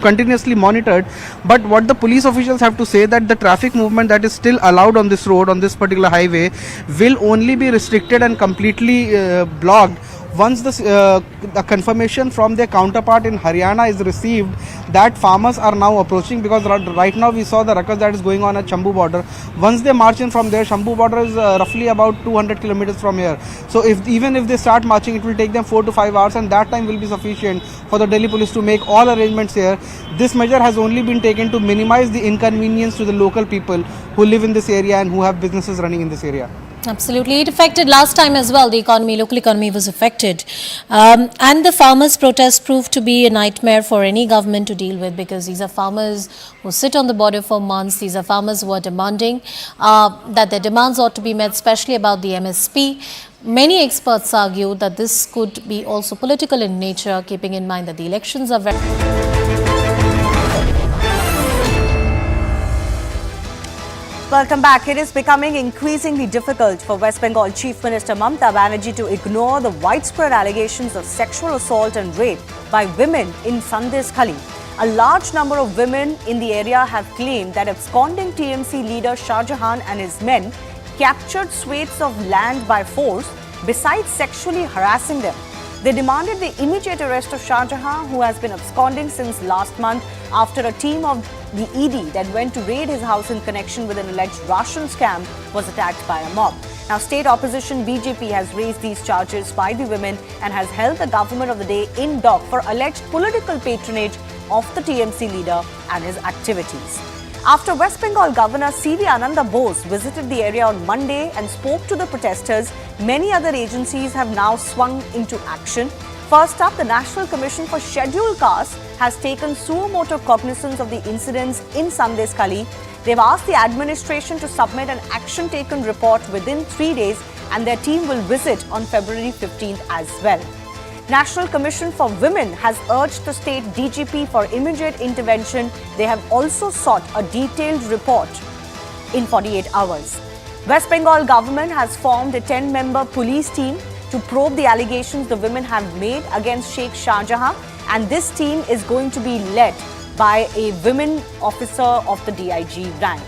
E: continuously monitored. But what the police officials have to say that the traffic movement that is still allowed on this road, on this particular highway, will only be restricted and completely blocked once the confirmation from their counterpart in Haryana is received that farmers are now approaching, because right now we saw the ruckus that is going on at Shambhu border. Once they march in from there, Shambhu border is roughly about 200 kilometers from here. So even if they start marching, it will take them 4 to 5 hours, and that time will be sufficient for the Delhi police to make all arrangements here. This measure has only been taken to minimize the inconvenience to the local people who live in this area and who have businesses running in this area.
N: Absolutely. It affected last time as well. The economy, local economy was affected. And the farmers' protest proved to be a nightmare for any government to deal with, because these are farmers who sit on the border for months. These are farmers who are demanding that their demands ought to be met, especially about the MSP. Many experts argue that this could be also political in nature, keeping in mind that the elections are very...
A: Welcome back. It is becoming increasingly difficult for West Bengal Chief Minister Mamata Banerjee to ignore the widespread allegations of sexual assault and rape by women in Sandeshkhali. A large number of women in the area have claimed that absconding TMC leader Shah Jahan and his men captured swathes of land by force, besides sexually harassing them. They demanded the immediate arrest of Shah Jahan, who has been absconding since last month after a team of the ED that went to raid his house in connection with an alleged ration scam was attacked by a mob. Now, state opposition BJP has raised these charges by the women and has held the government of the day in dock for alleged political patronage of the TMC leader and his activities. After West Bengal Governor C.V. Ananda Bose visited the area on Monday and spoke to the protesters, many other agencies have now swung into action. First up, the National Commission for Scheduled Castes has taken suo motu cognizance of the incidents in Sandeshkhali. They've asked the administration to submit an action taken report within 3 days, and their team will visit on February 15th as well. National Commission for Women has urged the state DGP for immediate intervention. They have also sought a detailed report in 48 hours. West Bengal government has formed a 10-member police team to probe the allegations the women have made against Sheikh Shah Jahan, and this team is going to be led by a women officer of the DIG rank.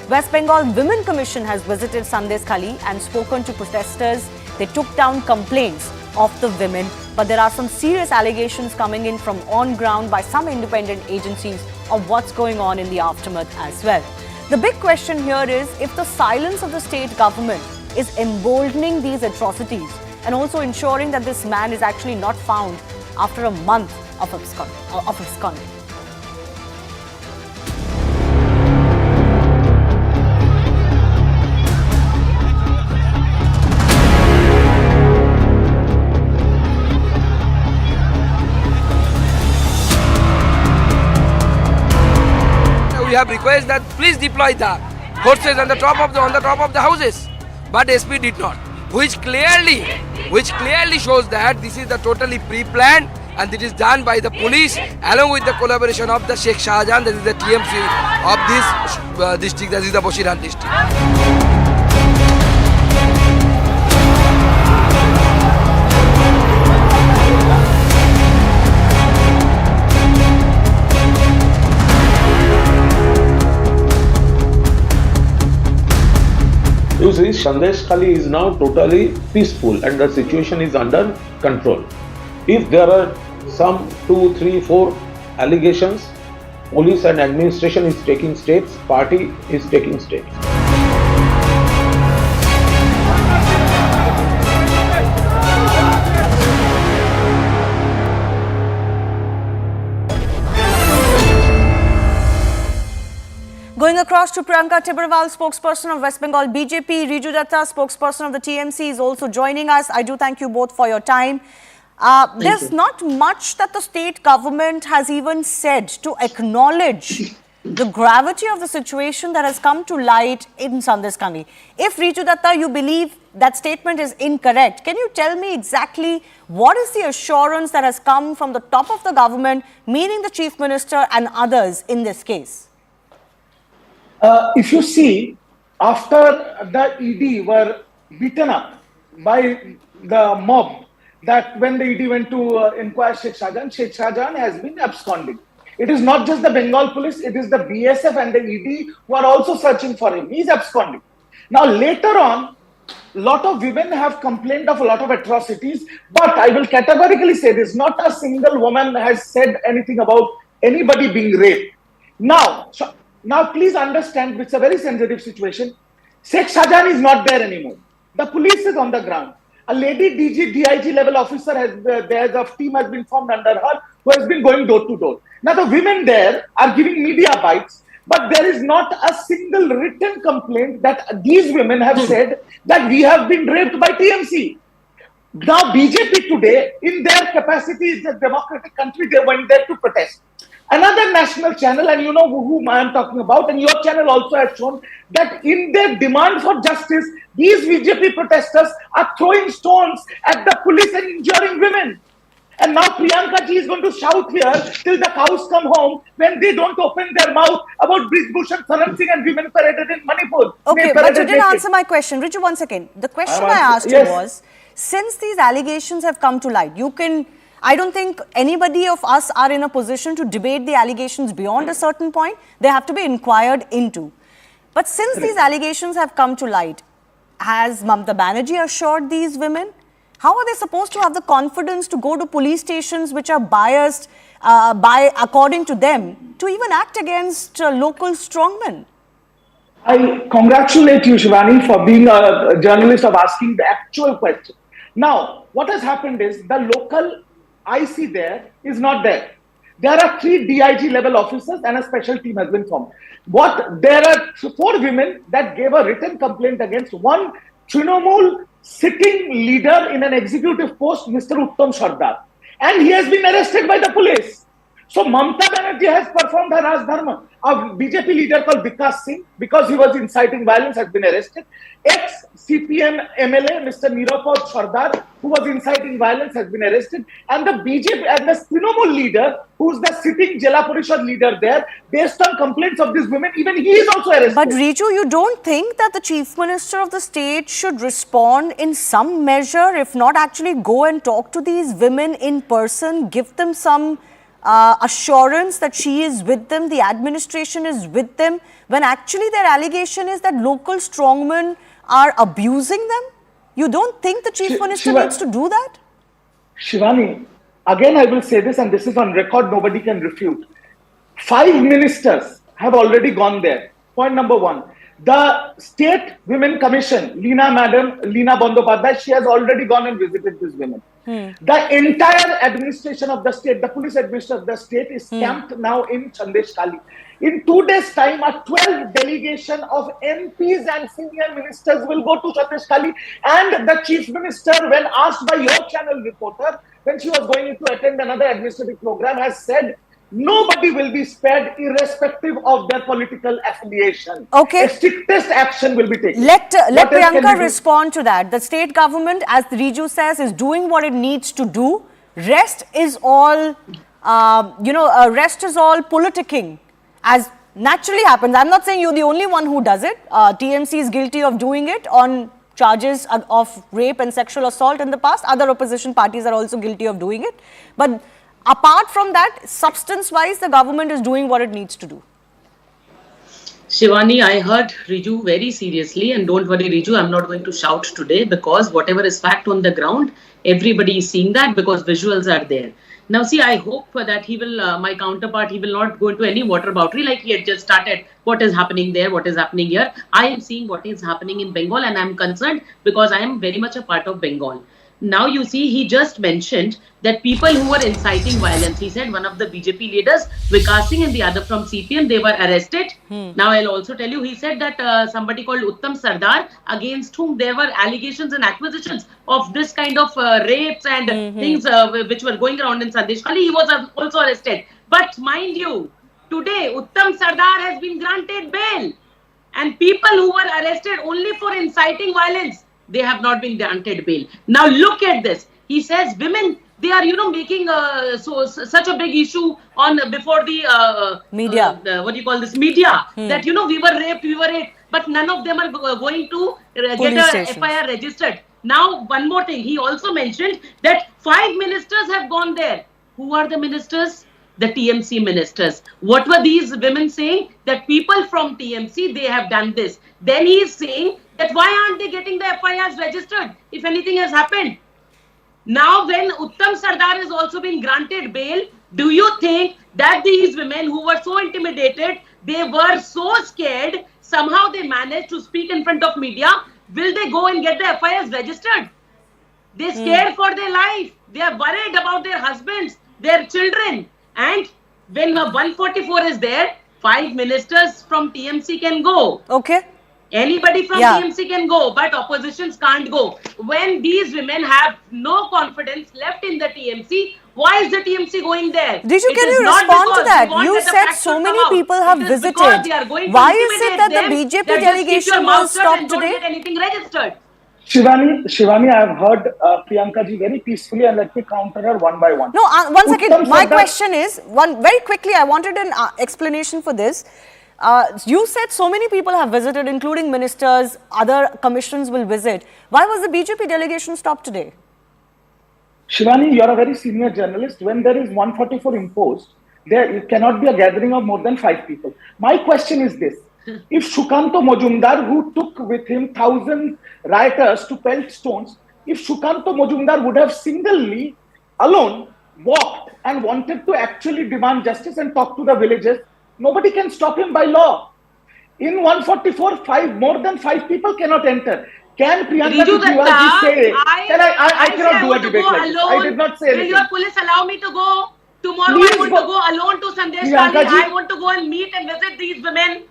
A: West Bengal Women Commission has visited Sandeshkhali and spoken to protesters. They took down complaints of the women, but there are some serious allegations coming in from on ground by some independent agencies of what's going on in the aftermath as well. The big question here is if the silence of the state government is emboldening these atrocities and also ensuring that this man is actually not found after a month of absconding.
L: We have requested that please deploy the forces on the top of the houses, but SP did not, which clearly shows that this is the totally pre-planned and it is done by the police along with the collaboration of the Sheikh Shah Jahan, that is the TMC of this district, that is the Boshiran district.
O: You see, Sandeshkhali is now totally peaceful and the situation is under control. If there are some 2, 3, 4 allegations, police and administration is taking steps, party is taking steps.
A: Going across to Priyanka Tibrewal, spokesperson of West Bengal BJP, Riju Datta, spokesperson of the TMC, is also joining us. I do thank you both for your time. There's not much that the state government has even said to acknowledge the gravity of the situation that has come to light in Sandeshkhali. If, Riju Datta, you believe that statement is incorrect. Can you tell me exactly what is the assurance that has come from the top of the government, meaning the Chief Minister and others in this case?
P: If you see, after the ED were beaten up by the mob, that when the ED went to inquire Sheikh Shahjahan has been absconding. It is not just the Bengal police, it is the BSF and the ED who are also searching for him. He is absconding. Now, later on, a lot of women have complained of a lot of atrocities, but I will categorically say this, not a single woman has said anything about anybody being raped. Now, please understand, it's a very sensitive situation. Sheikh Shahjahan is not there anymore. The police is on the ground. A lady DIG level officer a team has been formed under her who has been going door to door. Now the women there are giving media bites, but there is not a single written complaint that these women have said that we have been raped by TMC. Now BJP today, in their capacity, it's a democratic country, they went there to protest. Another national channel, and you know whom I am talking about, and your channel also has shown that in their demand for justice, these BJP protesters are throwing stones at the police and injuring women. And now Priyanka ji is going to shout here till the cows come home when they don't open their mouth about Brijbhushan Saran Singh and women paraded in Manipur.
A: Okay, but you didn't answer my question. Riju, one second. The question I asked you was, since these allegations have come to light, I don't think anybody of us are in a position to debate the allegations beyond a certain point. They have to be inquired into. But since these allegations have come to light, has Mamata Banerjee assured these women? How are they supposed to have the confidence to go to police stations which are biased according to them, to even act against local strongmen?
P: I congratulate you, Shivani, for being a journalist of asking the actual question. Now, what has happened is the local IC there is not there. There are 3 DIG level officers and a special team has been formed. There are 4 women that gave a written complaint against one Trinamool sitting leader in an executive post, Mr. Uttam Sardar. And he has been arrested by the police. So Mamata Banerjee has performed her Raj Dharma. A BJP leader called Vikas Singh, because he was inciting violence, has been arrested. Ex-CPM MLA, Mr. Nirupam Sardar, who was inciting violence, has been arrested. And the BJP and the Trinamool leader, who is the sitting Jila Parishad leader there, based on complaints of these women, even he is also arrested.
A: But Riju, you don't think that the Chief Minister of the state should respond in some measure, if not actually go and talk to these women in person, give them some assurance that she is with them, the administration is with them, when actually their allegation is that local strongmen are abusing them? You don't think the Chief Minister needs to do that?
P: Shivani, again I will say this, and this is on record, nobody can refute. 5 ministers have already gone there. Point number 1. The State Women Commission, Leena Bandyopadhyay, she has already gone and visited these women. The entire administration of the state, the police administration of the state is camped now in Sandeshkhali. In 2 days' time, a 12 delegation of MPs and senior ministers will go to Sandeshkhali, and the Chief Minister, when asked by your channel reporter, when she was going to attend another administrative program, has said, nobody will be spared irrespective of their political affiliation.
A: Okay.
P: The strictest action will be taken.
A: Let Priyanka respond to that. The state government, as Riju says, is doing what it needs to do. Rest is all, rest is all politicking, as naturally happens. I'm not saying you're the only one who does it. TMC is guilty of doing it on charges of rape and sexual assault in the past. Other opposition parties are also guilty of doing it. But apart from that, substance-wise, the government is doing what it needs to do.
Q: Shivani, I heard Riju very seriously, and don't worry Riju, I'm not going to shout today, because whatever is fact on the ground, everybody is seeing that because visuals are there. Now see, I hope that he will, my counterpart, he will not go into any water boundary like he had just started. What is happening there? What is happening here? I am seeing what is happening in Bengal, and I am concerned because I am very much a part of Bengal. Now you see, he just mentioned that people who were inciting violence, he said one of the BJP leaders, Vikas Singh, and the other from CPM, they were arrested. Now I'll also tell you, he said that somebody called Uttam Sardar, against whom there were allegations and accusations of this kind of rapes and things which were going around in Sandeshkhali, he was also arrested. But mind you, today Uttam Sardar has been granted bail, and people who were arrested only for inciting violence, they have not been granted bail. Now look at this. He says women, they are, making such a big issue on before the
A: media.
Q: What do you call this? Media. That, we were raped. But none of them are going to get a FIR registered. Now, one more thing. He also mentioned that 5 ministers have gone there. Who are the ministers? The TMC ministers. What were these women saying? That people from TMC, they have done this. Then he is saying that why aren't they getting the FIRs registered if anything has happened? Now, when Uttam Sardar has also been granted bail, do you think that these women who were so intimidated, they were so scared, somehow they managed to speak in front of media, will they go and get the FIRs registered? They're scared for their life. They are worried about their husbands, their children. And when 144 is there, 5 ministers from TMC can go.
A: Okay.
Q: Anybody from TMC can go, but oppositions can't go. When these women have no confidence left in the TMC, why is the TMC going there?
A: Did you, can you respond to that? You said so many people have visited. Why is it that the BJP delegation was stopped today?
Q: Don't get anything registered.
P: Shivani, I have heard Priyanka ji very peacefully, and let me counter her one by one.
A: No, one second. My question is, very quickly, I wanted an explanation for this. You said so many people have visited, including ministers, other commissions will visit. Why was the BJP delegation stopped today?
P: Shivani, you are a very senior journalist. When there is 144 imposed, there cannot be a gathering of more than 5 people. My question is this. If Shukanto Majumdar, who took with him 1,000 rioters to pelt stones, if Shukanto Majumdar would have singly, alone, walked and wanted to actually demand justice and talk to the villagers, nobody can stop him by law. In 144, more than 5 people cannot enter. Can Priyanka Ji say, I cannot do a debate like this. I did not say anything.
Q: Will your police allow me to go? Tomorrow I want to go alone to Sandeshkhali. I want to go and meet and visit these women.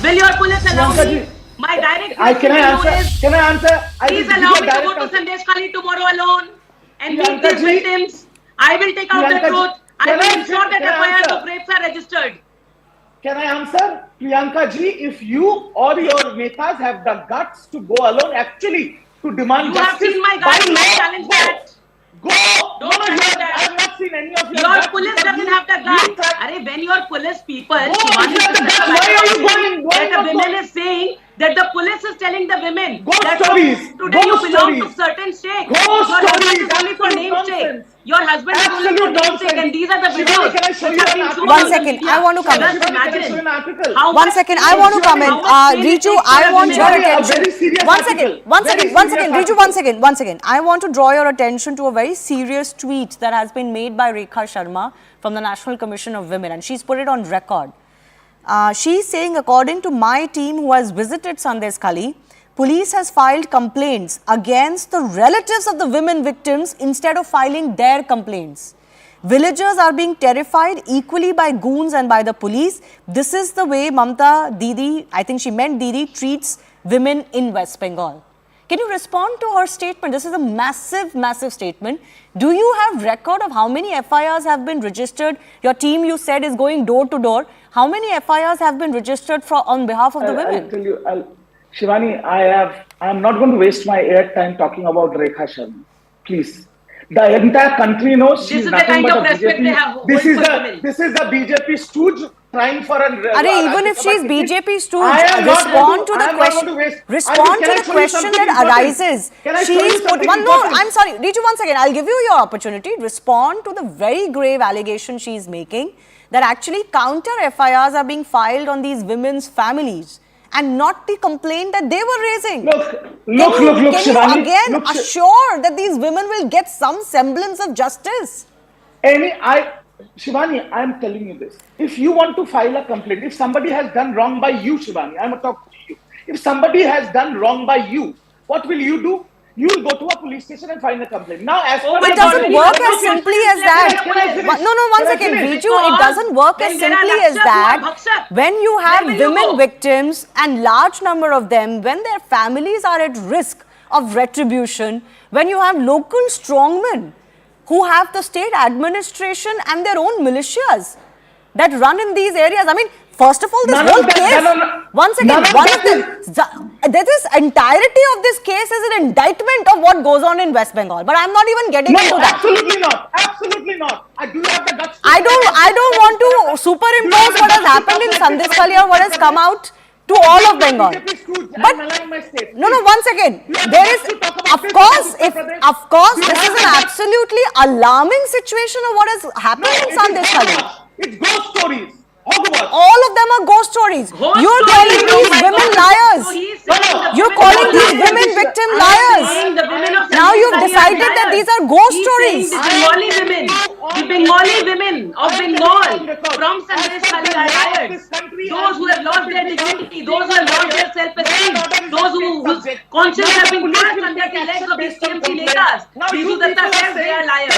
Q: Will your police allow me? My direct question is,
P: can I answer?
Q: Please allow me to go to Sandeshkhali tomorrow alone and meet these victims. I will take out the truth. I will ensure that FIRs of rapes are registered.
P: Can I answer? Priyanka ji, if you or your netas have the guts to go alone actually to demand justice,
Q: you have seen my guts, I challenge that.
P: Go! I have not seen any of
Q: your police doesn't have the guts. When your police people, that a woman is saying that the police is telling the women that today you belong to certain state. Your husband is only for name sake. Your husband is only for name sake, and these are the videos.
A: 1 second, I want to comment. One second, I want to comment. Riju, I want your attention. 1 second, Riju, 1 second. I want to draw your attention to a very serious tweet that has been made by Rekha Sharma from the National Commission of Women, and she's put it on record. She's saying, according to my team who has visited Sandeshkhali, police has filed complaints against the relatives of the women victims instead of filing their complaints. Villagers are being terrified equally by goons and by the police. This is the way Mamata Didi, I think she meant Didi, treats women in West Bengal. Can you respond to her statement? This is a massive, massive statement. Do you have record of how many FIRs have been registered? Your team, you said, is going door to door. How many FIRs have been registered on behalf of the women?
P: I'll tell you, Shivani, I'm not going to waste my airtime talking about Rekha Sharma. Please. The entire country knows she's nothing but a BJP. This is the BJP stooge trying for a...
A: Even if she's BJP stooge, respond to the question that arises. I'm sorry, Riju, 1 second. I'll give you your opportunity. Respond to the very grave allegation she's making that actually counter FIRs are being filed on these women's families and not the complaint that they were raising.
P: Look,
A: Shivani. Can you again assure that these women will get some semblance of justice?
P: Shivani, I am telling you this. If you want to file a complaint, if somebody has done wrong by you, Shivani, I am talking to you. If somebody has done wrong by you, what will you do? You will go to a police station and file a complaint. Now, as per
A: it doesn't work as simply as that. No, 1 second, Riju. It doesn't work as simply as that. When you have women victims and large number of them, when their families are at risk of retribution, when you have local strongmen who have the state administration and their own militias that run in these areas. First of all, this whole case, once again, this entirety of this case is an indictment of what goes on in West Bengal. But I'm not even getting into that.
P: Absolutely not. Absolutely not. I do have the guts.
A: I don't want to superimpose what has happened in Sandeshkhali or what has come out to all of Bengal. But no, once again, there is, of course, this is an absolutely alarming situation of what has happened in Sandeshkhali.
P: It's ghost stories.
A: All of them are ghost stories. You're calling these women liars. You're calling these women victim liars. Now you've decided that these are ghost stories.
Q: The Bengali women of Bengal from Sandeshkhali are liars. Those who have lost their dignity, those who have lost their self-esteem, those whose conscience have been crushed under the legs of these TMC netas. Riju Datta says they are liars.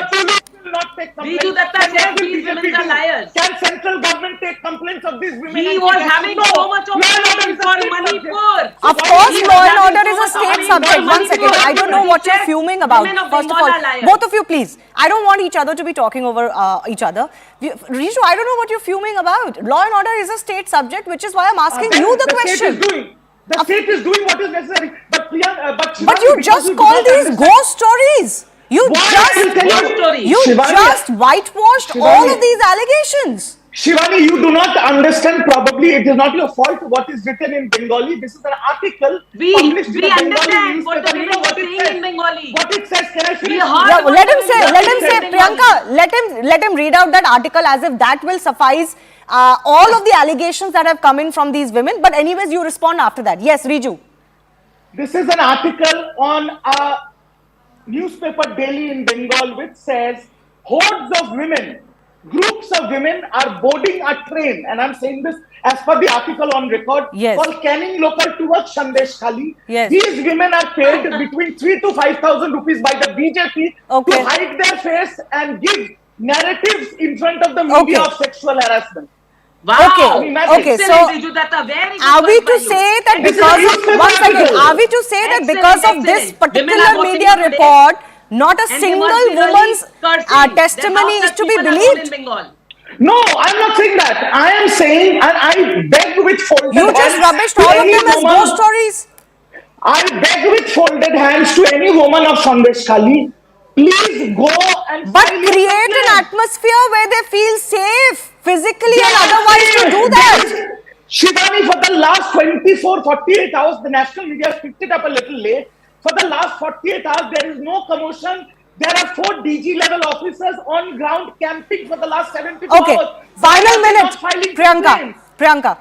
Q: Riju Datta says these women are liars.
P: Can central government take complaints of these women?
Q: He was having so much of money for Manipur.
A: Of course, law and order is a state subject. One second, I don't know what you're fuming about. First of all, both of you, please. I don't want each other to be talking over each other. Riju, I don't know what you're fuming about. Law and order is a state subject, which is why I'm asking you the question.
P: The state is doing what is necessary. But
A: you just call these ghost stories. You just whitewashed all of these allegations.
P: Shivani, you do not understand. Probably it is not your fault what is written in Bengali. This is an article published in the
Q: understand what the women are saying in Bengali.
P: What it says, can I finish?
A: Let him say, Priyanka, let him read out that article as if that will suffice all of the allegations that have come in from these women. But anyways, you respond after that. Yes, Riju.
P: This is an article on a newspaper daily in Bengal which says hordes of women, groups of women are boarding a train, and I'm saying this as per the article on record, called Canning Local towards Sandeshkhali. These women are paid between 3,000 to 5,000 rupees by the BJP to hide their face and give narratives in front of the media of sexual harassment.
Q: Wow.
A: Okay. So are we to say that because of one second? Are we to say that because of this particular media report, not a single woman's testimony is to be believed?
P: No, I'm not saying that. I am saying, and I beg with folded hands.
A: You just rubbished all of them as ghost stories.
P: I beg with folded hands to any woman of Sandeshkhali, please go and.
A: But create an atmosphere where they feel safe. Physically and otherwise to do that.
P: Shivani, for the last 48 hours, the national media has picked it up a little late. For the last 48 hours, there is no commotion. There are 4 DG level officers on ground camping for the last 72 hours.
A: Final minute, Priyanka.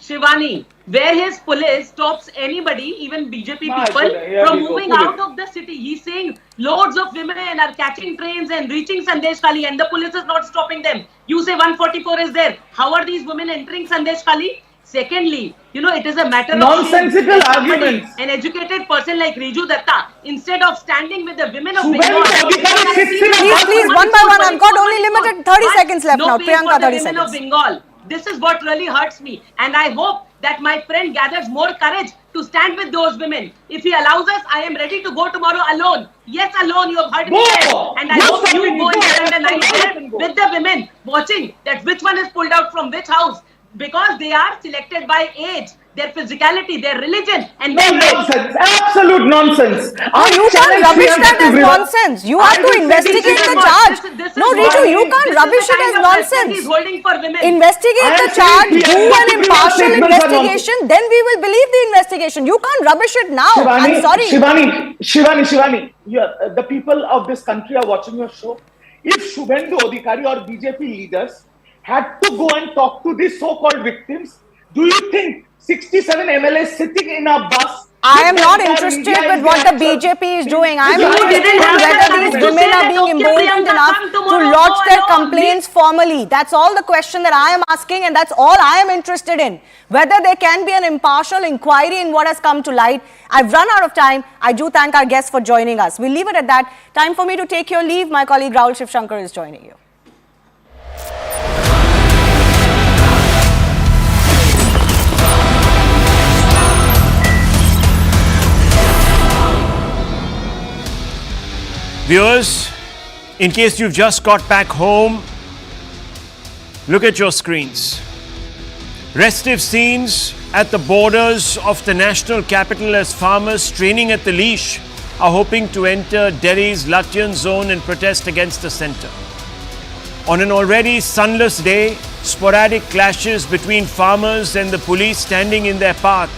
Q: Shivani, where his police stops anybody, even BJP people, from moving out of the city. He's saying loads of women are catching trains and reaching Sandeshkhali and the police is not stopping them. You say 144 is there. How are these women entering Sandeshkhali? Secondly, it is a matter
P: nonsensical arguments.
Q: An educated person like Riju Datta, instead of standing with the women of Bengal,
A: please, one by one. I've got only limited 30 seconds left now. Priyanka, 30 seconds.
Q: Of Bengal. This is what really hurts me, and I hope that my friend gathers more courage to stand with those women. If he allows us, I am ready to go tomorrow alone. Yes, alone, you have heard me say. And I hope you go and spend the night there with the women, watching that which one is pulled out from which house. Because they are selected by age, their physicality, their religion, and their
P: nonsense. Absolute nonsense.
A: You can't rubbish that as nonsense. You have to investigate the charge. No, Riju, you can't rubbish it as nonsense. Investigate the charge, do an impartial investigation, then we will believe the investigation. You can't rubbish it now. I'm sorry.
P: Shivani, the people of this country are watching your show. If Shubhendu Adhikari or BJP leaders had to go and talk to these so-called victims, do you think 67 MLAs sitting in a bus?
A: I am not interested with what the BJP is doing. I am interested in whether these women are being emboldened enough to lodge their complaints formally. That's all the question that I am asking, and that's all I am interested in. Whether there can be an impartial inquiry in what has come to light. I've run out of time. I do thank our guests for joining us. We'll leave it at that. Time for me to take your leave. My colleague Rahul Shivshankar is joining you.
R: Viewers, in case you've just got back home, look at your screens. Restive scenes at the borders of the national capital as farmers training at the leash are hoping to enter Delhi's Latyan zone and protest against the centre. On an already sunless day, sporadic clashes between farmers and the police standing in their path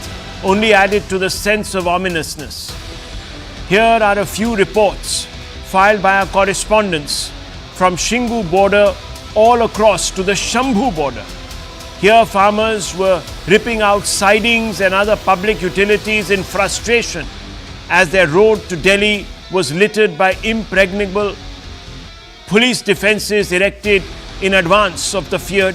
R: only added to the sense of ominousness. Here are a few reports filed by our correspondents from Shambhu border all across to the Shambhu border. Here farmers were ripping out sidings and other public utilities in frustration as their road to Delhi was littered by impregnable police defences erected in advance of the feared